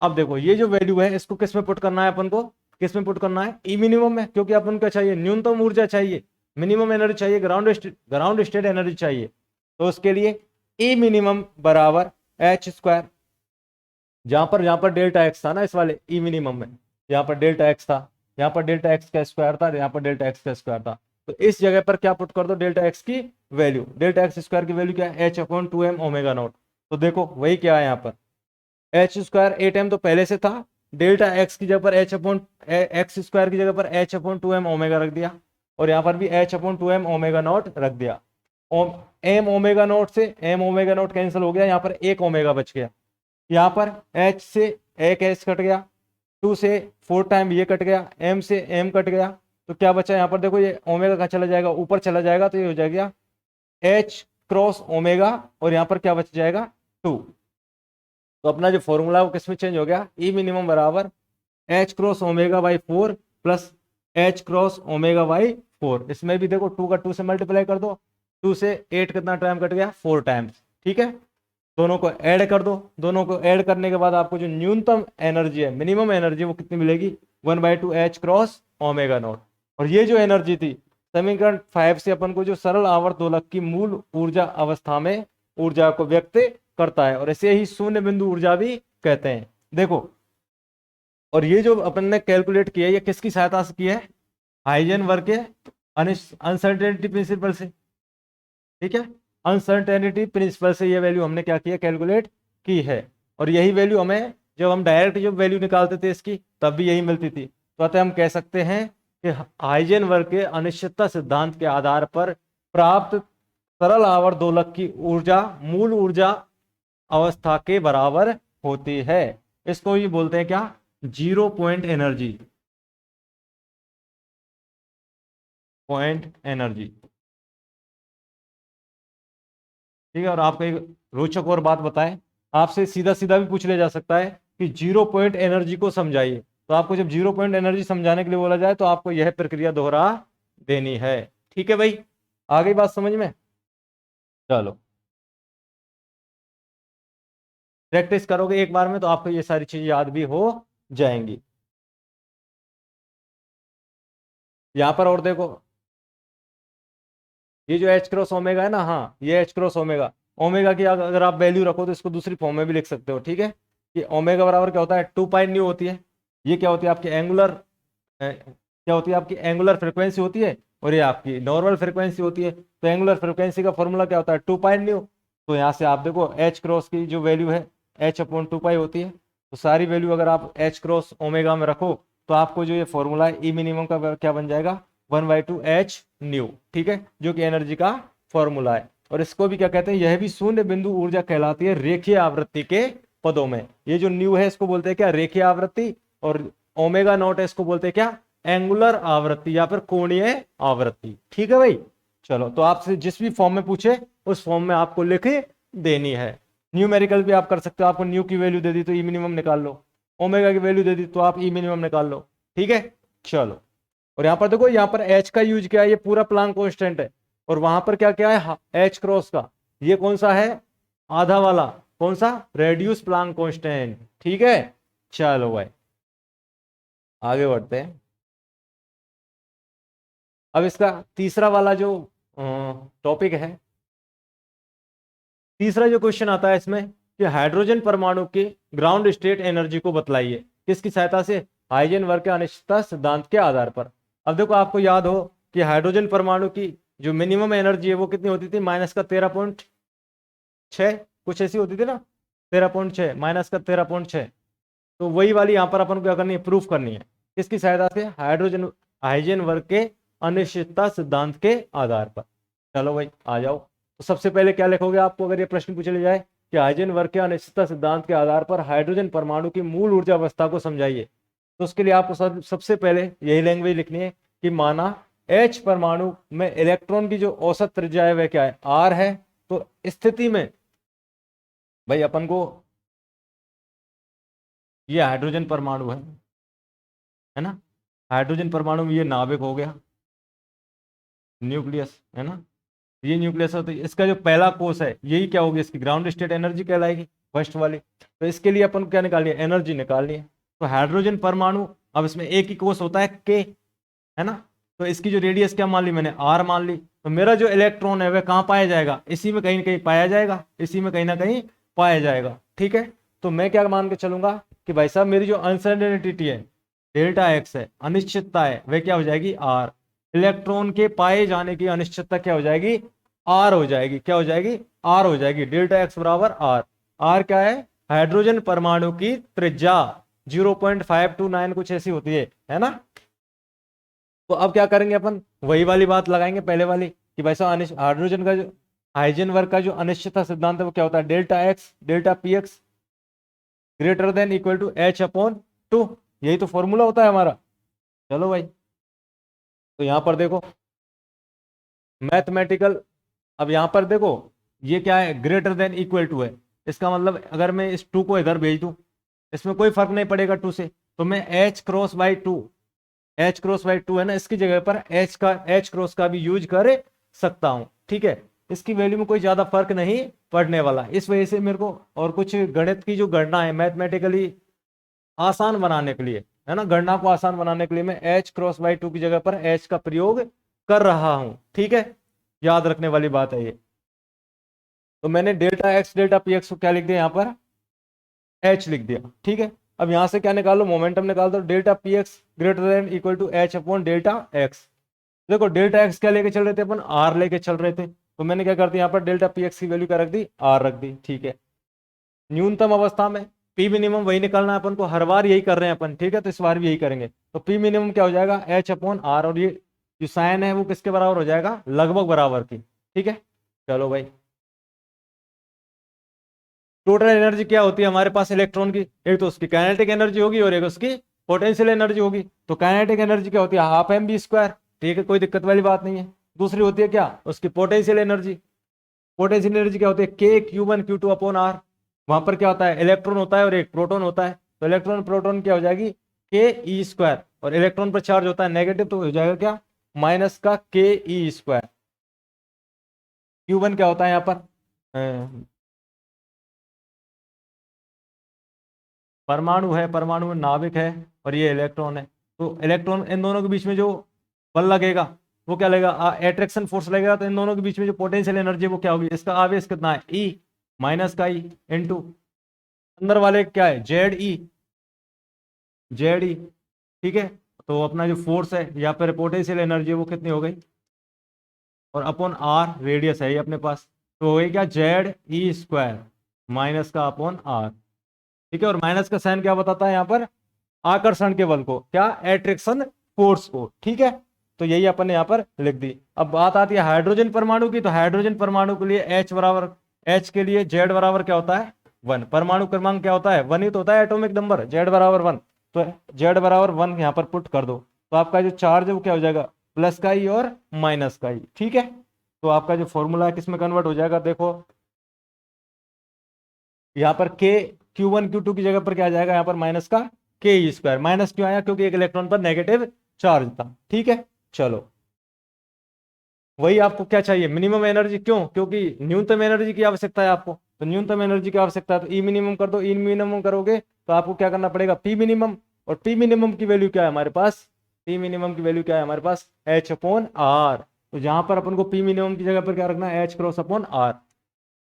अब देखो ये जो वैल्यू है इसको किस में पुट करना है अपन को, किस में पुट करना है, ई मिनिमम में, क्योंकि अपन को चाहिए न्यूनतम ऊर्जा चाहिए, मिनिमम एनर्जी चाहिए, ग्राउंड स्टेट एनर्जी चाहिए। तो उसके लिए ई मिनिमम बराबर h², जहां पर डेल्टा एक्स था ना, इस वाले ई मिनिमम में, यहाँ पर डेल्टा एक्स था, यहाँ पर डेल्टा एक्स का स्क्वायर था, यहाँ पर डेल्टा एक्स का स्क्वायर था, तो इस जगह पर क्या पुट कर दो, डेल्टा एक्स की वैल्यू, डेल्टा एक्स स्क्वायर की वैल्यू क्या है, h/2m ओमेगा नॉट। तो देखो वही क्या है यहाँ पर, h² 8m तो पहले से था, डेल्टा एक्स की जगह पर x² की जगह पर h/2m ओमेगा रख दिया, और यहाँ पर भी h/2m ओमेगा नॉट रख दिया। एम ओमेगा नॉट से एम ओमेगा नॉट कैंसिल हो गया, यहाँ पर एक ओमेगा बच गया, यहाँ पर h से एक एच कट गया, 2 से 4 टाइम ये कट गया, m से m कट गया, तो क्या बचा यहाँ पर, देखो ये ओमेगा का चला जाएगा, ऊपर चला जाएगा, तो ये हो जाएगा h×ओमेगा, और यहाँ पर क्या बच जाएगा 2। तो अपना जो फॉर्मूला है वो किसमें चेंज हो गया, ई मिनिमम बराबर h×ओमेगा/4 प्लस h×ओमेगा/4। इसमें भी देखो 2 का 2 से मल्टीप्लाई कर दो, 2 से 8 कितना टाइम कट गया, 4 टाइम्स। ठीक है, दोनों को ऐड कर दो, दोनों को ऐड करने के बाद आपको जो न्यूनतम एनर्जी है, मिनिमम एनर्जी, वो कितनी मिलेगी, 1/2 h×ओमेगा नॉट। और ये जो एनर्जी थी समीकरण 5 से अपन को जो सरल आवर्त दोलक की मूल ऊर्जा अवस्था में ऊर्जा को व्यक्त करता है, और इसे ही शून्य बिंदु ऊर्जा भी कहते हैं। देखो, और ये जो अपन ने कैलकुलेट किया है ये किसकी सहायता से किया है, हाइजेनबर्ग के अनसर्टेनिटी प्रिंसिपल से। ठीक है, अनसर्टेनिटी प्रिंसिपल से ये वैल्यू हमने क्या किया, कैलकुलेट की है, और यही वैल्यू हमें जब हम डायरेक्ट जो वैल्यू निकालते थे इसकी तब भी यही मिलती थी। तो अतः हम कह सकते हैं कि हाइजेनबर्ग के अनिश्चितता सिद्धांत के आधार पर प्राप्त सरल आवर्त दोलक की ऊर्जा मूल ऊर्जा अवस्था के बराबर होती है। इसको ही बोलते हैं क्या, 0 पॉइंट एनर्जी। ठीक है। और आपको एक रोचक और बात बताएं, आपसे सीधा सीधा भी पूछ लिया जा सकता है कि जीरो पॉइंट एनर्जी को समझाइए, तो आपको जब जीरो पॉइंट एनर्जी समझाने के लिए बोला जाए तो आपको यह प्रक्रिया दोहरा देनी है। ठीक है भाई, आ गई बात समझ में? चलो, प्रैक्टिस करोगे एक बार में तो आपको ये सारी चीजें याद भी हो जाएंगी। यहां पर और देखो, ये जो एच क्रॉस ओमेगा है ना, हाँ ये एच क्रॉस ओमेगा, ओमेगा की अगर आप वैल्यू रखो तो इसको दूसरी फॉर्म में भी लिख सकते हो। ठीक है, कि ओमेगा बराबर क्या होता है, 2 पाई न्यू होती है। ये क्या होती है आपकी एंगुलर, क्या होती है आपकी एंगुलर फ्रीक्वेंसी होती है, और ये आपकी नॉर्मल फ्रीक्वेंसी होती है। तो एंगुलर फ्रीक्वेंसी का फॉर्मूला क्या होता है, 2 पाई न्यू। तो यहाँ से आप देखो एच क्रॉस की जो वैल्यू है H/2 पाई होती है। तो सारी वैल्यू अगर आप एच क्रॉस ओमेगा में रखो तो आपको जो ये फॉर्मूला है ई मिनिमम का क्या बन जाएगा, 1/2 h न्यू। ठीक है, जो कि एनर्जी का फॉर्मूला है। और इसको भी क्या कहते हैं, यह भी शून्य बिंदु ऊर्जा कहलाती है रेखीय आवृत्ति के पदों में। ये जो न्यू है इसको बोलते हैं क्या, रेखीय आवृत्ति। और ओमेगा नॉट है इसको बोलते हैं क्या, एंगुलर आवृत्ति या फिर कोणीय आवृत्ति। ठीक है भाई, चलो तो आपसे जिस भी फॉर्म में पूछे उस फॉर्म में आपको लिख देनी है। न्यूमेरिकल भी आप कर सकते हो, आपको न्यू की वैल्यू दे दी तो ई मिनिमम निकाल लो, ओमेगा की वैल्यू दे दी तो आप ई मिनिमम निकाल लो। ठीक है, चलो। और यहाँ पर देखो, यहाँ पर एच का यूज किया है, ये पूरा प्लांक कांस्टेंट है। और वहां पर क्या क्या है, एच क्रॉस का, ये कौन सा है, आधा वाला, कौन सा, रेड्यूस प्लांक कांस्टेंट। ठीक है, चलो भाई आगे बढ़ते हैं। अब इसका तीसरा वाला जो टॉपिक है, तीसरा जो क्वेश्चन आता है इसमें कि हाइड्रोजन परमाणु की ग्राउंड स्टेट एनर्जी को बतलाइए, किसकी सहायता से, हाइजेनबर्ग के अनिश्चितता सिद्धांत के आधार पर। अब देखो आपको याद हो कि हाइड्रोजन परमाणु की जो मिनिमम एनर्जी है वो कितनी होती थी, -13.6 कुछ ऐसी होती थी ना, 13.6 -13.6। तो वही वाली यहाँ पर अपन को क्या करनी है, प्रूफ करनी है, किसकी सहायता से, हाइड्रोजन हाइजेनबर्ग के अनिश्चितता सिद्धांत के आधार पर। चलो भाई आ जाओ। तो सबसे पहले क्या लिखोगे, आपको अगर ये प्रश्न पूछ लिया जाए कि हाइजेनबर्ग के अनिश्चितता सिद्धांत के आधार पर हाइड्रोजन परमाणु की मूल ऊर्जा अवस्था को समझाइए, तो उसके लिए आपको सबसे पहले यही लैंग्वेज लिखनी है कि माना एच परमाणु में इलेक्ट्रॉन की जो औसत त्रिज्या है वह क्या है, आर है। तो स्थिति में भाई अपन को, ये हाइड्रोजन परमाणु है ना, हाइड्रोजन परमाणु में ये नाभिक हो गया, न्यूक्लियस है ना, ये न्यूक्लियस है। तो इसका जो पहला कोष है यही क्या होगी, इसकी ग्राउंड स्टेट एनर्जी कहलाएगी, फर्स्ट वाली। तो इसके लिए अपन को क्या निकालनी है, एनर्जी निकालनी है। तो हाइड्रोजन परमाणु, अब इसमें एक ही कोष होता है के, है ना, तो इसकी जो रेडियस क्या मान ली मैंने, आर मान ली। तो मेरा जो इलेक्ट्रॉन है वह कहाँ पाया जाएगा, इसी में कहीं ना कहीं पाया जाएगा, इसी में कहीं ना कहीं पाया जाएगा। ठीक है, तो मैं क्या मान के चलूंगा कि भाई साहब मेरी जो अनसर्टेनिटी है, डेल्टा एक्स है, अनिश्चितता है, वह क्या हो जाएगी, आर। इलेक्ट्रॉन के पाए जाने की अनिश्चितता क्या हो जाएगी, आर हो जाएगी। क्या हो जाएगी, आर हो जाएगी। डेल्टा एक्स बराबर आर। आर क्या है, हाइड्रोजन परमाणु की त्रिज्या 0.529 कुछ ऐसी होती है ना। तो अब क्या करेंगे अपन, वही वाली बात लगाएंगे पहले वाली कि भाई साहब हाइड्रोजन का जो हाइजेनबर्ग का जो अनिश्चितता सिद्धांत है वो क्या होता है, delta X delta P X greater than equal to H/2। यही तो फॉर्मूला होता है हमारा। चलो भाई, तो यहां पर देखो मैथमेटिकल, अब यहां पर देखो ये क्या है, ग्रेटर देन इक्वल टू है। इसका मतलब अगर मैं इस 2 को इधर भेज दूं, इसमें कोई फर्क नहीं पड़ेगा 2 से, तो मैं H×2, H×2 है ना, इसकी जगह पर H का भी यूज कर सकता हूं। ठीक है, इसकी वैल्यू में कोई ज्यादा फर्क नहीं पड़ने वाला। इस वजह से मेरे को और कुछ गणित की जो गणना है मैथमेटिकली आसान बनाने के लिए, है ना, गणना को आसान बनाने के लिए मैं H×2 की जगह पर H का प्रयोग कर रहा हूं। ठीक है, याद रखने वाली बात है ये। तो मैंने delta X delta P x को क्या लिख दिया, यहाँ पर H लिख दिया। ठीक है, अब यहां से क्या निकालो, मोमेंटम निकाल दो, delta P X greater than equal to H/डेल्टा एक्स। देखो डेल्टा एक्स क्या लेके चल रहे थे अपन, आर लेके चल रहे थे, तो मैंने क्या कर दिया, यहाँ पर डेल्टा पी एक्स की वैल्यू क्या रख दी, आर रख दी। ठीक है, न्यूनतम अवस्था में पी मिनिमम वही निकालना है अपन को, हर बार यही कर रहे हैं अपन। ठीक है, तो इस बार भी यही करेंगे। तो पी मिनिमम क्या हो जाएगा, H/आर, और ये जो साइन है वो किसके बराबर हो जाएगा, लगभग बराबर की। ठीक है, चलो भाई, टोटल एनर्जी क्या होती है हमारे पास इलेक्ट्रॉन की, एक तो उसकी काइनेटिक एनर्जी होगी और एक उसकी पोटेंशियल एनर्जी होगी। तो काइनेटिक एनर्जी क्या होती है, हाफ एम बी स्क्वायर। ठीक है, कोई दिक्कत वाली बात नहीं है। दूसरी होती है क्या, उसकी पोटेंशियल एनर्जी, पोटेंशियल एनर्जी क्या होती है, के Q1 Q2 अपॉन आर। वहां पर क्या होता है, इलेक्ट्रॉन होता है और एक प्रोटॉन होता है, तो इलेक्ट्रॉन प्रोटॉन क्या हो जाएगी, के ई स्क्वायर, और इलेक्ट्रॉन पर चार्ज होता है नेगेटिव, तो हो जाएगा क्या, माइनस का के ई स्क्वायर। Q1 क्या होता है यहाँ पर, परमाणु है, परमाणु में नाभिक है, और ये इलेक्ट्रॉन है। तो इलेक्ट्रॉन, इन दोनों के बीच में जो बल लगेगा वो क्या लगेगा, अट्रैक्शन फोर्स लगेगा, तो इन दोनों के बीच में जो पोटेंशियल एनर्जी वो क्या होगी, इसका आवेश कितना है, ई, माइनस का ई इंटू अंदर वाले क्या है, जेड ई, जेड ई, ठीक है। तो अपना जो फोर्स है या फिर पोटेंशियल एनर्जी वो कितनी हो गई, और अपॉन आर रेडियस है ये अपने पास, तो हो गई क्या, जेड ई स्क्वायर माइनस का अपॉन आर, ठीक है। और माइनस का साइन क्या बताता है यहाँ पर, आकर्षण के बल को, क्या, एट्रैक्शन फोर्स को, ठीक है। तो यही अपन ने यहाँ पर लिख दी। अब बात आती है हाइड्रोजन परमाणु की, तो हाइड्रोजन परमाणु के लिए H बराबर, H के लिए Z बराबर क्या होता है, 1। परमाणु क्रमांक क्या होता है, 1 ही तो होता है एटॉमिक नंबर, Z बराबर 1, तो Z बराबर 1 यहाँ पर पुट कर दो, तो आपका जो चार्ज है वो क्या हो जाएगा, प्लस का ही और माइनस का ही, ठीक है। तो आपका जो फॉर्मूला है किसमें कन्वर्ट हो जाएगा, देखो यहाँ पर के Q1 Q2 की जगह पर क्या आ जाएगा, यहाँ पर माइनस का के ई स्क्वायर। माइनस क्यों आया, क्योंकि एक इलेक्ट्रॉन पर नेगेटिव चार्ज था, ठीक है। चलो, वही आपको क्या चाहिए, मिनिमम एनर्जी, क्यों, क्योंकि न्यूनतम एनर्जी की आवश्यकता है आपको, तो न्यूनतम एनर्जी की आवश्यकता है, तो ई मिनिमम कर दो। ई मिनिमम करोगे तो आपको क्या करना पड़ेगा, पी मिनिमम, और पी मिनिमम की वैल्यू क्या है हमारे पास, पी मिनिमम की वैल्यू क्या है हमारे पास, एच अपॉन आर। तो जहां पर अपन को पी मिनिमम की जगह पर क्या रखना है, H cross upon R.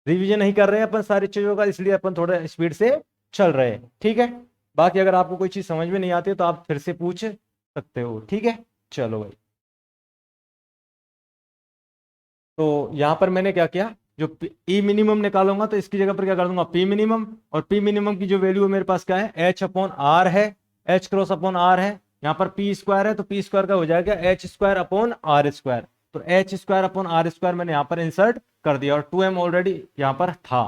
Revision नहीं कर रहे हैं अपन सारी चीजों का, इसलिए अपन थोड़ा स्पीड से चल रहे हैं, ठीक है। बाकी अगर आपको कोई चीज समझ में नहीं आती तो आप फिर से पूछ सकते हो, ठीक है। चलो भाई, तो यहां पर मैंने क्या किया, जो ई मिनिमम निकालूंगा तो इसकी जगह पर क्या कर दूंगा, पी मिनिमम, और पी मिनिमम की जो वैल्यू है मेरे पास क्या है, एच अपॉन आर है, एच क्रॉस अपॉन आर है। यहाँ पर पी स्क्वायर है, तो पी स्क्वायर का हो जाएगा H square upon R square, तो H square upon R square मैंने यहाँ पर इंसर्ट कर दिया, और 2m ऑलरेडी यहाँ पर था,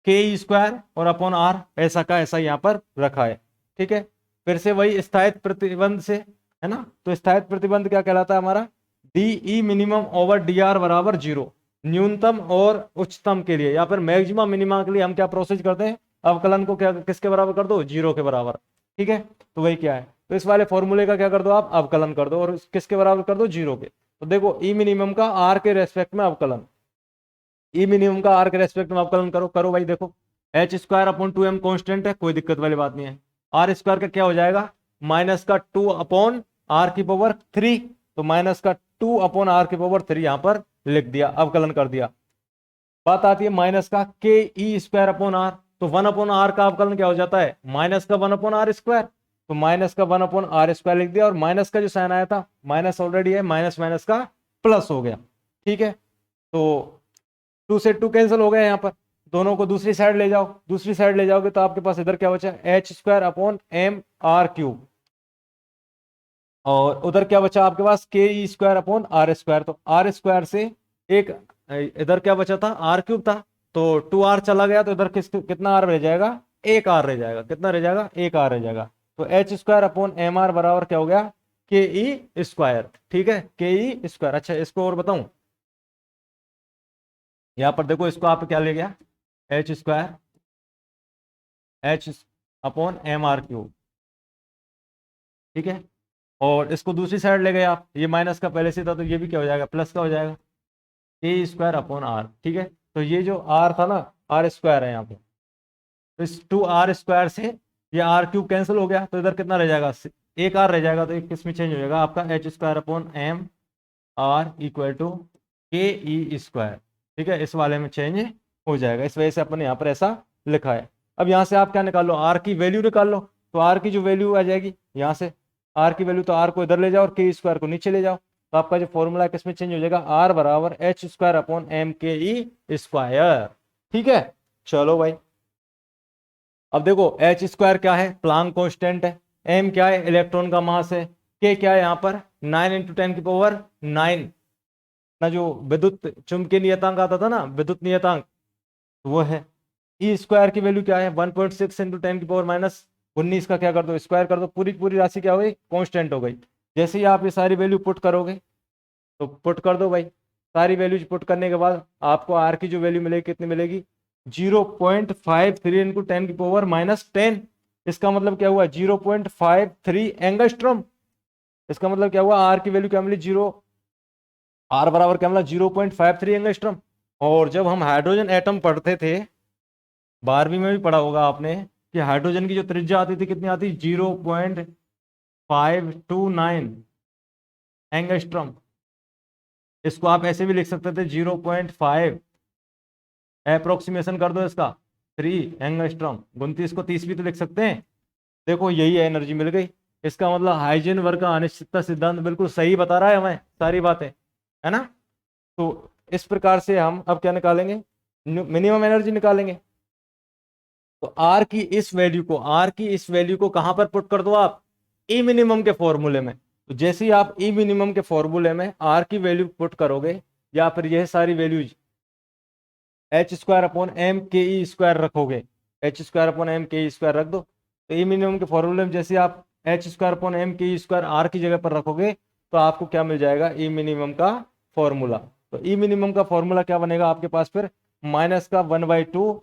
के स्क्वायर और अपॉन आर ऐसा का ऐसा यहाँ पर रखा है, ठीक है। फिर से वही स्थायित्व प्रतिबंध से, है ना, तो स्थायित्व प्रतिबंध क्या कहलाता है हमारा, D E minimum over D R बराबर 0। न्यूनतम और उच्चतम के लिए या फिर मैक्सिमम मिनिमम के लिए हम क्या प्रोसेस करते हैं, अवकलन को क्या किसके बराबर कर दो, 0 के बराबर, ठीक है। तो वही क्या है, तो इस वाले फॉर्मूले का क्या कर दो आप, अवकलन कर दो, और किसके बराबर कर दो, 0 के। तो देखो ई मिनिमम का आर के रेस्पेक्ट में अवकलन, ई मिनिमम का आर के रेस्पेक्ट में अवकलन करो, करो भाई, देखो H square upon 2m constant है, कोई दिक्कत वाली बात नहीं है। आर स्क्वायर का क्या हो जाएगा, माइनस का 2 अपॉन आर की पावर 3, तो माइनस का 2 अपॉन आर की पावर 3 यहां पर लिख दिया, अवकलन कर दिया। बात आती है माइनस का के ई स्क्वायर अपॉन आर, तो 1 अपॉन आर का अवकलन क्या हो जाता है, माइनस का 1 अपॉन आर स्क्वायर, तो माइनस का 1 अपॉन आर स्क्वायर लिख दिया, और माइनस का जो साइन आया था, माइनस ऑलरेडी है, माइनस माइनस का प्लस हो गया, ठीक है। तो 2 से 2 कैंसिल हो गया, यहाँ पर दोनों को दूसरी साइड ले जाओ, दूसरी साइड ले जाओगे तो आपके पास इधर क्या बचा, H square upon M R cube, और उधर क्या बचा आपके पास, K E square upon R square. तो आर स्क्वायर से एक इधर क्या बचा था, आर क्यूब था, तो 2r चला गया, तो इधर कितना आर रह जाएगा, एक आर रह जाएगा, कितना रह जाएगा, एक आर रह जाएगा। तो H square upon M R बराबर क्या हो गया, के ई स्क्वायर, ठीक है, के ई स्क्वायर। अच्छा, इसको और बताऊं, यहां पर देखो इसको आप क्या ले गया, H square H upon M R cube, ठीक है। और इसको दूसरी साइड ले गए आप, ये माइनस का पहले से था, तो ये भी क्या हो जाएगा, प्लस का हो जाएगा, ए स्क्वायर अपॉन आर, ठीक है। तो ये जो आर था ना, आर स्क्वायर है यहाँ पे, तो इस 2r स्क्वायर से ये आर क्यूब कैंसिल हो गया, तो इधर कितना रह जाएगा, एक आर रह जाएगा, तो एक किस में चेंज हो जाएगा आपका, H square upon M R equal to K E square, ठीक है, इस वाले में चेंज हो जाएगा, इस वजह से अपन ने यहाँ पर ऐसा लिखा है। अब यहाँ से आप क्या निकाल लो, आर की वैल्यू निकाल लो, तो आर की जो वैल्यू आ जाएगी यहाँ से, आर की वैल्यू, तो आर को इधर ले जाओ और के स्क्वायर को नीचे ले जाओ, तो आपका जो फॉर्मूला है किसमें चेंज हो जाएगा, आर बराबर एच स्क्वायर अपॉन एम के ई स्क्वायर, ठीक है। चलो भाई, अब देखो एच स्क्वायर क्या है, प्लांक कांस्टेंट है, एम क्या है, इलेक्ट्रॉन का मास है, के क्या है यहाँ पर 9 × 10 की पावर 9 ना, जो विद्युत चुंबकीय नियतांक आता था ना, विद्युत नियतांक, वो है। ई स्क्वायर की वैल्यू क्या है, 1.6 × 10 की पावर -19 का क्या कर दो, स्क्वायर कर दो, पूरी पूरी राशि क्या हो गई, कांस्टेंट हो गई। जैसे ही आप ये सारी वैल्यू पुट करोगे, तो पुट कर दो भाई, सारी वैल्यूज पुट करने के बाद आपको आर की जो वैल्यू मिलेगी कितनी मिलेगी, 0.53 इंटू 10⁻⁻10। इसका मतलब क्या हुआ, 0.53 एंगस्ट्रॉम। इसका मतलब क्या हुआ, आर की वैल्यू क्या मिली, आर बराबर क्या मिला, 0.53 एंगस्ट्रॉम। और जब हम हाइड्रोजन एटम पढ़ते थे, 12वीं में भी पढ़ा होगा आपने, कि हाइड्रोजन की जो त्रिज्या आती थी कितनी आती, 0.529 एंगस्ट्रॉम। इसको आप ऐसे भी लिख सकते थे 0.5, अप्रोक्सीमेशन कर दो इसका 3 एंगस्ट्रॉम, 29 को 30 भी तो लिख सकते हैं। देखो यही एनर्जी मिल गई। इसका मतलब हाइजेनबर्ग का अनिश्चितता सिद्धांत बिल्कुल सही बता रहा है हमें सारी बातें, है ना। तो इस प्रकार से हम अब क्या निकालेंगे, मिनिमम एनर्जी निकालेंगे। तो आर की इस वैल्यू को कहां पर पुट कर दो आप, ई मिनिमम के फॉर्मूले में। तो जैसे ही आप ई मिनिमम के फॉर्मूले में आर की वैल्यू पुट करोगे, या फिर यह सारी वैल्यूज h² / m ke² रखोगे, h²/m ke² रख दो। तो ई मिनिमम के फॉर्मूले में जैसे आप h²/m ke² आर की जगह पर रखोगे, तो आपको क्या मिल जाएगा, ई मिनिमम का फॉर्मूला। तो ई मिनिमम का फॉर्मूला क्या बनेगा आपके पास फिर, -1/2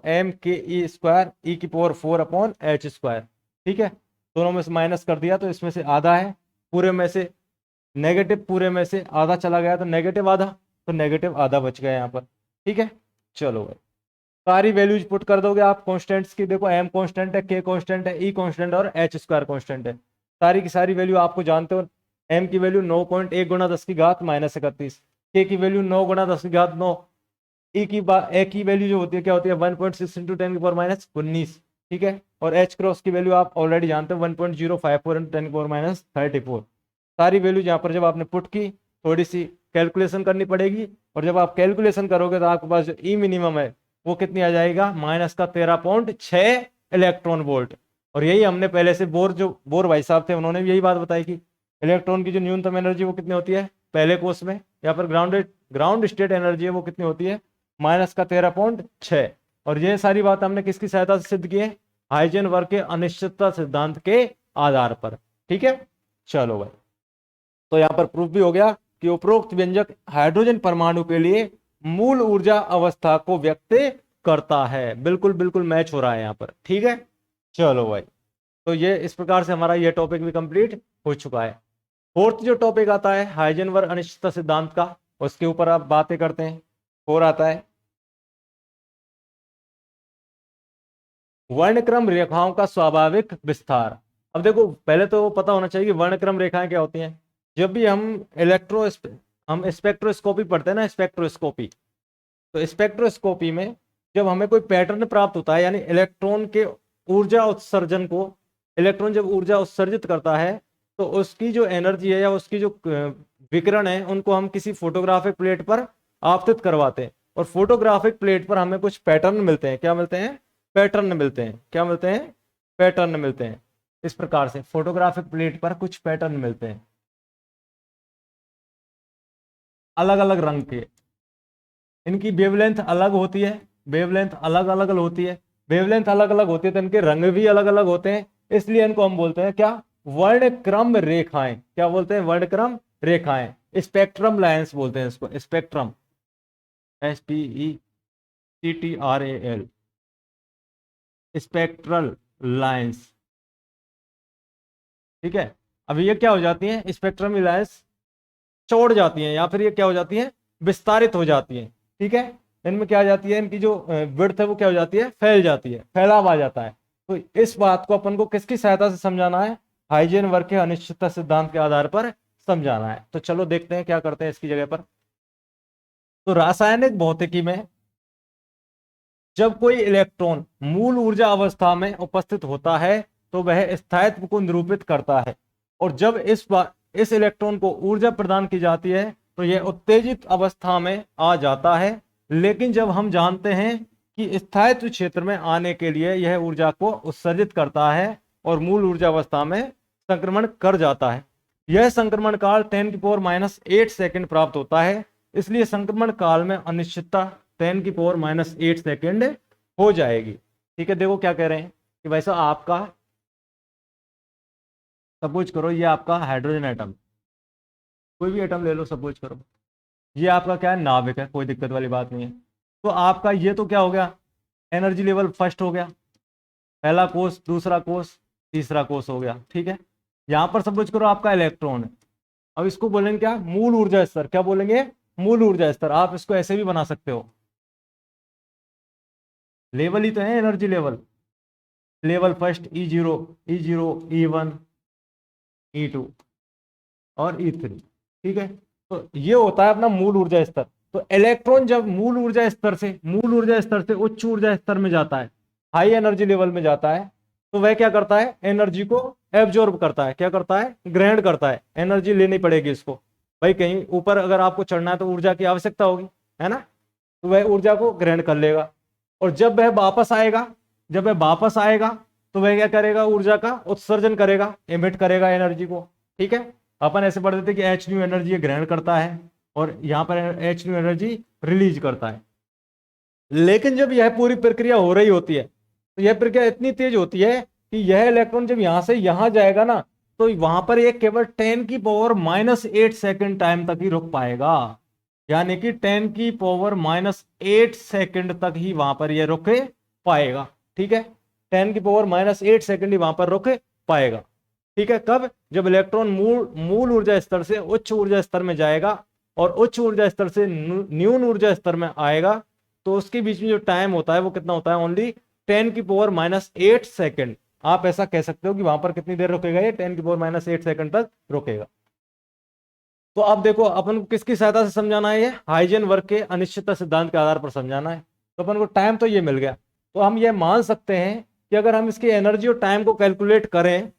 m ke² e⁴ ठीक है। दोनों में से माइनस कर दिया तो इसमें से आधा है, पूरे में से नेगेटिव, पूरे में से आधा चला गया तो नेगेटिव आधा, तो नेगेटिव आधा बच गया यहाँ पर। ठीक है, चलो भाई सारी वैल्यूज पुट कर दोगे आप कॉन्स्टेंट्स की। देखो m कॉन्स्टेंट है, k कॉन्स्टेंट है, e कॉन्स्टेंट और h² कॉन्स्टेंट है। सारी की सारी वैल्यू आपको जानते हो। m की वैल्यू 9.1 × 10⁻31, k की वैल्यू 9 × 10⁹, ए की वैल्यू जो होती है क्या होती है, 1.6 × 10⁻19। ठीक है, और h क्रॉस की वैल्यू आप ऑलरेडी जानते हो, 1.054 × 10⁻34। सारी वैल्यू यहाँ पर जब आपने पुट की, थोड़ी सी कैलकुलेशन करनी पड़ेगी, और जब आप कैलकुलेशन करोगे तो आपके पास जो ई मिनिमम है वो कितनी आ जाएगा, -13.6 इलेक्ट्रॉन वोल्ट। और यही हमने पहले से बोर भाई साहब थे, उन्होंने भी यही बात बताई कि इलेक्ट्रॉन की जो न्यूनतम एनर्जी वो कितनी होती है पहले कोर्स में, या फिर ग्राउंड स्टेट एनर्जी है वो कितनी होती है, -13.6। और ये सारी बात हमने किसकी सहायता से सिद्ध की है, हाइजेनबर्ग के अनिश्चितता सिद्धांत के आधार पर। ठीक है, चलो भाई, तो यहां पर प्रूफ भी हो गया कि उपरोक्त व्यंजक हाइड्रोजन परमाणु के लिए मूल ऊर्जा अवस्था को व्यक्त करता है। बिल्कुल बिल्कुल मैच हो रहा है यहां पर। ठीक है, चलो भाई, तो ये इस प्रकार से हमारा ये टॉपिक भी कंप्लीट हो चुका है। फोर्थ जो टॉपिक आता है हाइजेनबर्ग अनिश्चितता सिद्धांत का, उसके ऊपर आप बातें करते हैं। और आता है वर्णक्रम रेखाओं का स्वाभाविक विस्तार। अब देखो पहले तो पता होना चाहिए कि वर्णक्रम रेखाएं क्या होती हैं। जब भी हम स्पेक्ट्रोस्कोपी पढ़ते हैं ना, स्पेक्ट्रोस्कोपी, तो स्पेक्ट्रोस्कोपी में जब हमें कोई पैटर्न प्राप्त होता है, यानी इलेक्ट्रॉन के ऊर्जा उत्सर्जन को, इलेक्ट्रॉन जब ऊर्जा उत्सर्जित करता है तो उसकी जो एनर्जी है या उसकी जो विकिरण है उनको हम किसी फोटोग्राफिक प्लेट पर आपतित करवाते हैं, और फोटोग्राफिक प्लेट पर हमें कुछ पैटर्न मिलते हैं। क्या मिलते हैं, पैटर्न मिलते हैं। क्या मिलते हैं, पैटर्न मिलते हैं। इस प्रकार से फोटोग्राफिक प्लेट पर कुछ पैटर्न मिलते हैं अलग अलग रंग के। इनकी वेवलेंथ अलग होती है, वेवलेंथ अलग अलग होती है, वेवलेंथ अलग अलग होती है तो इनके रंग भी अलग अलग होते हैं। इसलिए इनको हम बोलते हैं क्या, वर्णक्रम रेखाएं। क्या बोलते हैं, वर्णक्रम रेखाएं। स्पेक्ट्रम लाइंस बोलते हैं इसको, स्पेक्ट्रम, SPECTRAL, स्पेक्ट्रल लाइंस। ठीक है, अब ये क्या हो जाती है, स्पेक्ट्रम लाइंस चौड़ जाती हैं, या फिर ये क्या हो जाती है, विस्तारित हो जाती है। ठीक है, इनमें क्या आ जाती है, इनकी जो विड्थ है वो क्या हो जाती है, फैल जाती है, फैलाव आ जाता है। तो इस बात को अपन को किसकी सहायता से समझाना है, हाइजेनबर्ग के अनिश्चितता सिद्धांत के आधार पर समझाना है। तो चलो देखते हैं क्या करते हैं इसकी जगह पर। तो रासायनिक भौतिकी में जब कोई इलेक्ट्रॉन मूल ऊर्जा अवस्था में उपस्थित होता है तो वह स्थायित्व को निरूपित करता है, और जब इस इलेक्ट्रॉन को ऊर्जा प्रदान की जाती है तो यह उत्तेजित अवस्था में आ जाता है। लेकिन जब हम जानते हैं कि स्थायित्व क्षेत्र में आने के लिए यह ऊर्जा को उत्सर्जित करता है और मूल ऊर्जा अवस्था में संक्रमण कर जाता है। यह संक्रमण काल 10⁻⁸ सेकंड प्राप्त होता है। इसलिए संक्रमण काल में अनिश्चितता 10⁻⁸ सेकंड हो जाएगी। ठीक है, देखो क्या कह रहे हैं कि वैसा आपका सपोज करो ये आपका हाइड्रोजन एटम, कोई भी एटम ले लो सपोज करो, ये आपका क्या है, नाभिक है, कोई दिक्कत वाली बात नहीं है। तो आपका ये तो क्या हो गया, एनर्जी लेवल फर्स्ट हो गया, पहला कोष, दूसरा कोष, तीसरा कोष हो गया, ठीक है। यहां पर सपोज करो आपका इलेक्ट्रॉन है, अब इसको बोलेंगे क्या, मूल ऊर्जा स्तर, क्या बोलेंगे, मूल ऊर्जा स्तर। आप इसको ऐसे भी बना सकते हो, लेवल ही तो है energy level, level first E0, E0, E1, E2 और E3, ठीक है। तो ये होता है अपना मूल ऊर्जा स्तर। तो इलेक्ट्रॉन जब मूल ऊर्जा स्तर से उच्च ऊर्जा स्तर में जाता है, हाई एनर्जी लेवल में जाता है, तो वह क्या करता है, एनर्जी को एब्जॉर्ब करता है, क्या करता है, ग्रहण करता है। एनर्जी लेनी पड़ेगी इसको, भाई कहीं ऊपर अगर आपको चढ़ना है तो ऊर्जा की आवश्यकता होगी, है ना। तो वह ऊर्जा को ग्रहण कर लेगा, और जब वह वापस आएगा, तो वह क्या करेगा, ऊर्जा का उत्सर्जन करेगा, एमिट करेगा एनर्जी को, ठीक है। अपन ऐसे पढ़ देते कि एच न्यू एनर्जी ग्रहण करता है, और यहां पर एच न्यू एनर्जी रिलीज करता है। लेकिन जब यह पूरी प्रक्रिया हो रही होती है, तो यह प्रक्रिया इतनी तेज होती है कि यह इलेक्ट्रॉन जब यहां से यहां जाएगा ना, तो वहां पर एक केवल 10⁻⁸ सेकंड टाइम तक ही रुक पाएगा। यानी कि 10⁻⁸ सेकंड तक ही वहां पर यह रुक पाएगा, ठीक है। 10⁻⁸ सेकंड ही वहां पर रुक पाएगा, ठीक है। कब, जब इलेक्ट्रॉन मूल ऊर्जा स्तर से उच्च ऊर्जा स्तर में जाएगा, और उच्च ऊर्जा स्तर से न्यून ऊर्जा स्तर में आएगा, तो उसके बीच में जो टाइम होता है वो कितना होता है, ओनली 10⁻⁸ सेकंड। आप ऐसा कह सकते हो कि वहां पर कितनी देर रुकेगा, ये 10⁻⁸ सेकंड तक रुकेगा। तो अब देखो अपन को किसकी सहायता से समझाना है, ये हाइजेनबर्ग के अनिश्चितता सिद्धांत के आधार पर समझाना है। तो अपन को टाइम तो ये मिल गया, तो हम ये मान सकते हैं कि अगर हम इसकी एनर्जी और टाइम को कैलकुलेट करें,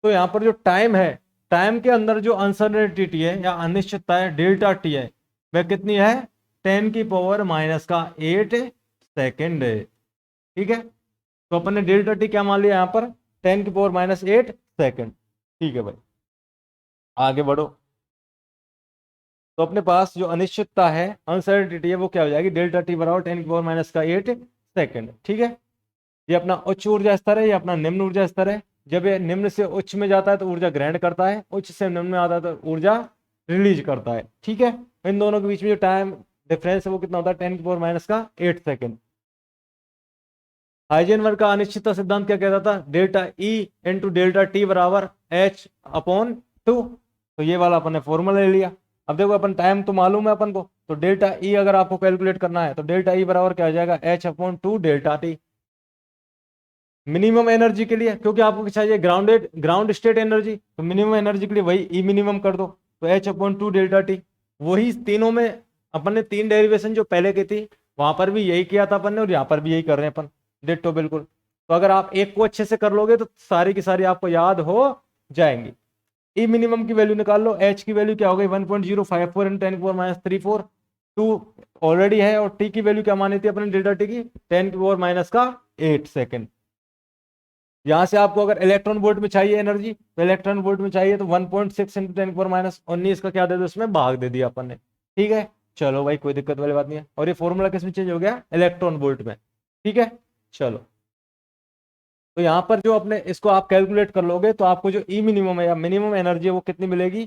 तो यहाँ पर जो टाइम है, टाइम के अंदर जो अनसर्टेनिटी है या अनिश्चितता है, डेल्टा टी है, वह कितनी है, 10⁻⁸ सेकेंड, ठीक है। तो अपन ने डेल्टा टी क्या मान लिया यहाँ पर, 10⁻⁸ सेकेंड, ठीक है भाई। आगे बढ़ो, तो अपने पास जो अनिश्चितता है, अनसर्टेनिटी है, वो क्या हो जाएगी, डेल्टा टी बराबर 10⁻⁸ सेकेंड, ठीक है। ये अपना उच्च ऊर्जा स्तर है, ये अपना निम्न ऊर्जा स्तर है। जब ये निम्न से उच्च में जाता है तो ऊर्जा ग्रहण करता है, उच्च से निम्न में आता है तो ऊर्जा रिलीज करता है, ठीक है। इन दोनों के बीच में जो टाइम डिफरेंस है वो कितना होता है, 10⁻⁸ सेकेंड। हाइजेनबर्ग का अनिश्चितता सिद्धांत क्या कहता था, delta E into delta T बराबर H/2। तो ये वाला अपन ने फॉर्मूला ले लिया। अब देखो अपन टाइम तो मालूम है अपन को, तो डेल्टा ई अगर आपको कैलकुलेट करना है तो डेल्टा ई बराबर क्या हो जाएगा, H/2 delta T. Minimum energy के लिए, क्योंकि आपको चाहिए ग्राउंड स्टेट एनर्जी, तो मिनिमम एनर्जी के लिए वही ई मिनिमम कर दो, तो H/2 डेल्टा टी। वही तीनों में अपन ने तीन डेरिवेशन जो पहले की थी, वहां पर भी यही किया था अपन ने, और यहाँ पर भी यही कर रहे हैं अपन, डिट्टो बिल्कुल। तो अगर आप एक को अच्छे से कर लोगे तो सारी की सारी आपको याद हो जाएंगी। ई मिनिमम की वैल्यू निकाल लो, एच की वैल्यू क्या हो गई, 1.054 × 10⁻³ 2 ऑलरेडी है, और टी की वैल्यू क्या मानी थी अपने डेल्टा टी की, 10⁻⁸ सेकेंड। यहां से आपको अगर इलेक्ट्रॉन वोल्ट में चाहिए एनर्जी, तो इलेक्ट्रॉन वोल्ट में चाहिए तो 1.6 × 10⁻⁻19 का क्या दे दो, इसमें भाग दे दिया अपन ने, ठीक है। चलो भाई कोई दिक्कत वाली बात नहीं है, और ये फॉर्मूला किस में चेंज हो गया, इलेक्ट्रॉन वोल्ट में, ठीक है। चलो, तो यहां पर जो अपने इसको आप कैलकुलेट कर लोगे तो आपको जो ई मिनिमम है या मिनिमम एनर्जी है वो कितनी मिलेगी,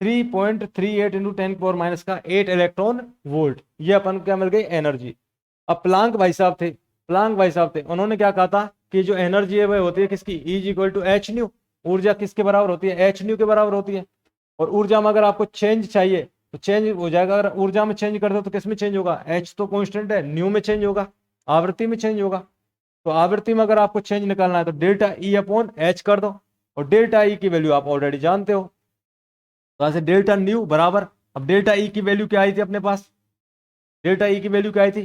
3.38 × 10⁻⁸ इलेक्ट्रॉन वोल्ट। ये अपन को क्या मिल गई, एनर्जी। अब प्लांक भाई साहब थे, उन्होंने क्या कहा था कि जो एनर्जी है वह होती है किसकी, E = H न्यू। ऊर्जा किसके बराबर होती है, H न्यू के बराबर होती है। और ऊर्जा में अगर आपको चेंज चाहिए तो चेंज हो जाएगा, अगर ऊर्जा में चेंज कर दो तो किस में चेंज होगा, H तो कांस्टेंट है, न्यू में चेंज होगा, आवृत्ति में चेंज होगा। तो आवृत्ति में अगर आपको चेंज निकालना है तो डेल्टा E/H कर दो, और डेल्टा ई की वैल्यू आप ऑलरेडी जानते हो, तो ऐसे डेल्टा न्यू बराबर, अब डेल्टा ई की वैल्यू क्या आई थी अपने पास, डेल्टा ई की वैल्यू क्या आई थी,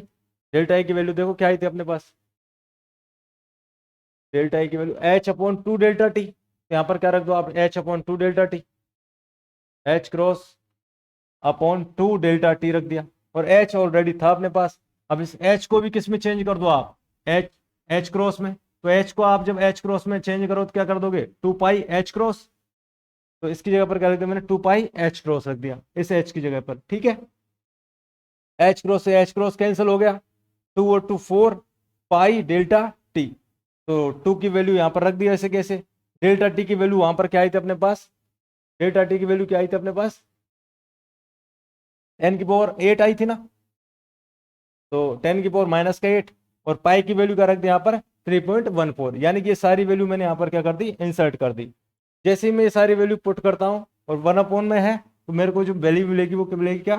डेल्टा ई की वैल्यू देखो क्या आई थी अपने पास, डेल्टा ई की वैल्यू H/2 डेल्टा टी। यहां पर क्या रख दो आप, H/2 delta T, H×2 delta T रख दिया, और H ऑलरेडी था अपने पास। अब इस H को भी किस में चेंज कर दो आप, H क्रॉस में। तो H को आप जब H क्रॉस में चेंज करो तो क्या कर दोगे, 2πH×। तो इसकी जगह पर क्या रख दिया मैंने, 2πH× रख दिया इस H की जगह पर, ठीक है। H× से H× कैंसिल हो गया, 2 और 2 4 पाई डेल्टा टी। तो 2 की वैल्यू यहां पर रख दिया ऐसे कैसे, डेल्टा टी की वैल्यू वहां पर क्या आई थी अपने पास, डेल्टा टी की वैल्यू क्या आई थी अपने पास, 10 की पावर 8 आई थी ना, तो 10 की पावर माइनस का 8, और पाई की वैल्यू क्या रख दी यहाँ पर 3.14, यानी कि ये सारी वैल्यू मैंने यहाँ पर क्या कर दी, इंसर्ट कर दी। जैसे ही मैं ये सारी वैल्यू पुट करता हूँ और 1 में है, तो मेरे को जो वैल्यू मिलेगी वो क्या मिलेगी, क्या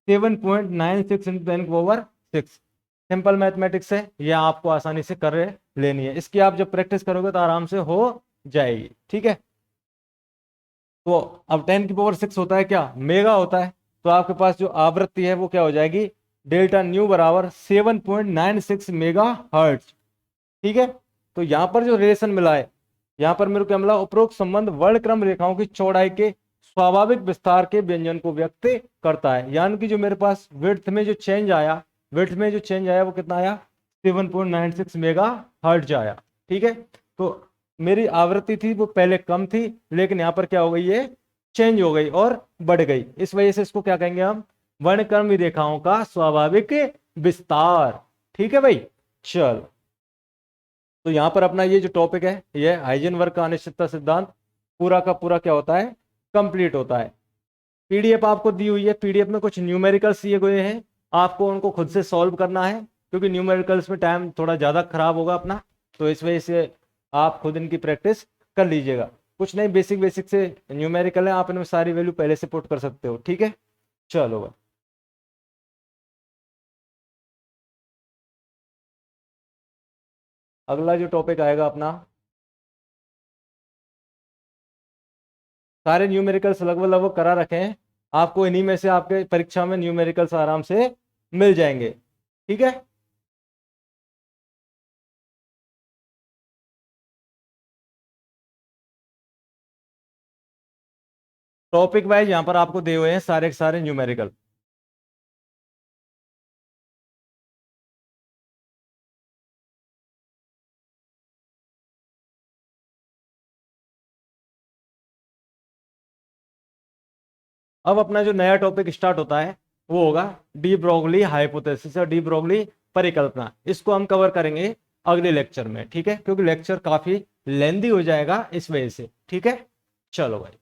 7.96 इंटू 10 की पावर 6। सिंपल मैथमेटिक्स है, ये आपको आसानी से कर लेनी है। इसकी आप जब प्रैक्टिस करोगे तो आराम से हो जाएगी, ठीक है। तो अब 10 की पावर 6 होता है क्या, मेगा होता है, तो आपके पास जो आवृत्ति है वो क्या हो जाएगी, डेल्टा न्यू बराबर 7.96 मेगा हर्ट्ज, ठीक है। तो यहां पर जो रिलेशन मिला है, यहां पर मेरे को क्या मिला, उपरोक्त संबंध वर्णक्रम रेखाओं की चौड़ाई के स्वाभाविक विस्तार के व्यंजन को व्यक्त करता है। यानी कि जो मेरे पास विड्थ में जो चेंज आया, विड्थ में जो चेंज आया वो कितना आया, 7.96 मेगा हर्ट्ज आया, ठीक है। तो मेरी आवृत्ति थी वो पहले कम थी, लेकिन यहां पर क्या हो गई, ये चेंज हो गई और बढ़ गई। इस वजह से इसको क्या कहेंगे हम, वर्णक्रम रेखाओं का स्वाभाविक विस्तार, ठीक है भाई। चल, तो यहां पर अपना ये जो टॉपिक है, ये हाइजेनबर्ग का अनिश्चितता सिद्धांत पूरा का पूरा क्या होता है, कंप्लीट होता है। पीडीएफ आपको दी हुई है, पीडीएफ में कुछ न्यूमेरिकल्स दिए गए हैं, आपको उनको खुद से सॉल्व करना है, क्योंकि न्यूमेरिकल्स में टाइम थोड़ा ज़्यादा खराब होगा अपना, तो इस वजह से आप खुद इनकी प्रैक्टिस कर लीजिएगा। कुछ नहीं, बेसिक बेसिक से न्यूमेरिकल है, आप इनमें सारी वैल्यू पहले से पुट कर सकते हो, ठीक है। चलो भाई, अगला जो टॉपिक आएगा अपना, सारे न्यूमेरिकल्स लगभग लगभग करा रखे हैं, आपको इन्हीं में से आपके परीक्षा में न्यूमेरिकल्स आराम से मिल जाएंगे, ठीक है। टॉपिक वाइज यहां पर आपको दिए हुए हैं सारे के सारे न्यूमेरिकल। अब अपना जो नया टॉपिक स्टार्ट होता है वो होगा डी ब्रोगली हाइपोथेसिस और डी ब्रोगली परिकल्पना। इसको हम कवर करेंगे अगले लेक्चर में, ठीक है, क्योंकि लेक्चर काफी लेंदी हो जाएगा इस वजह से, ठीक है। चलो भाई।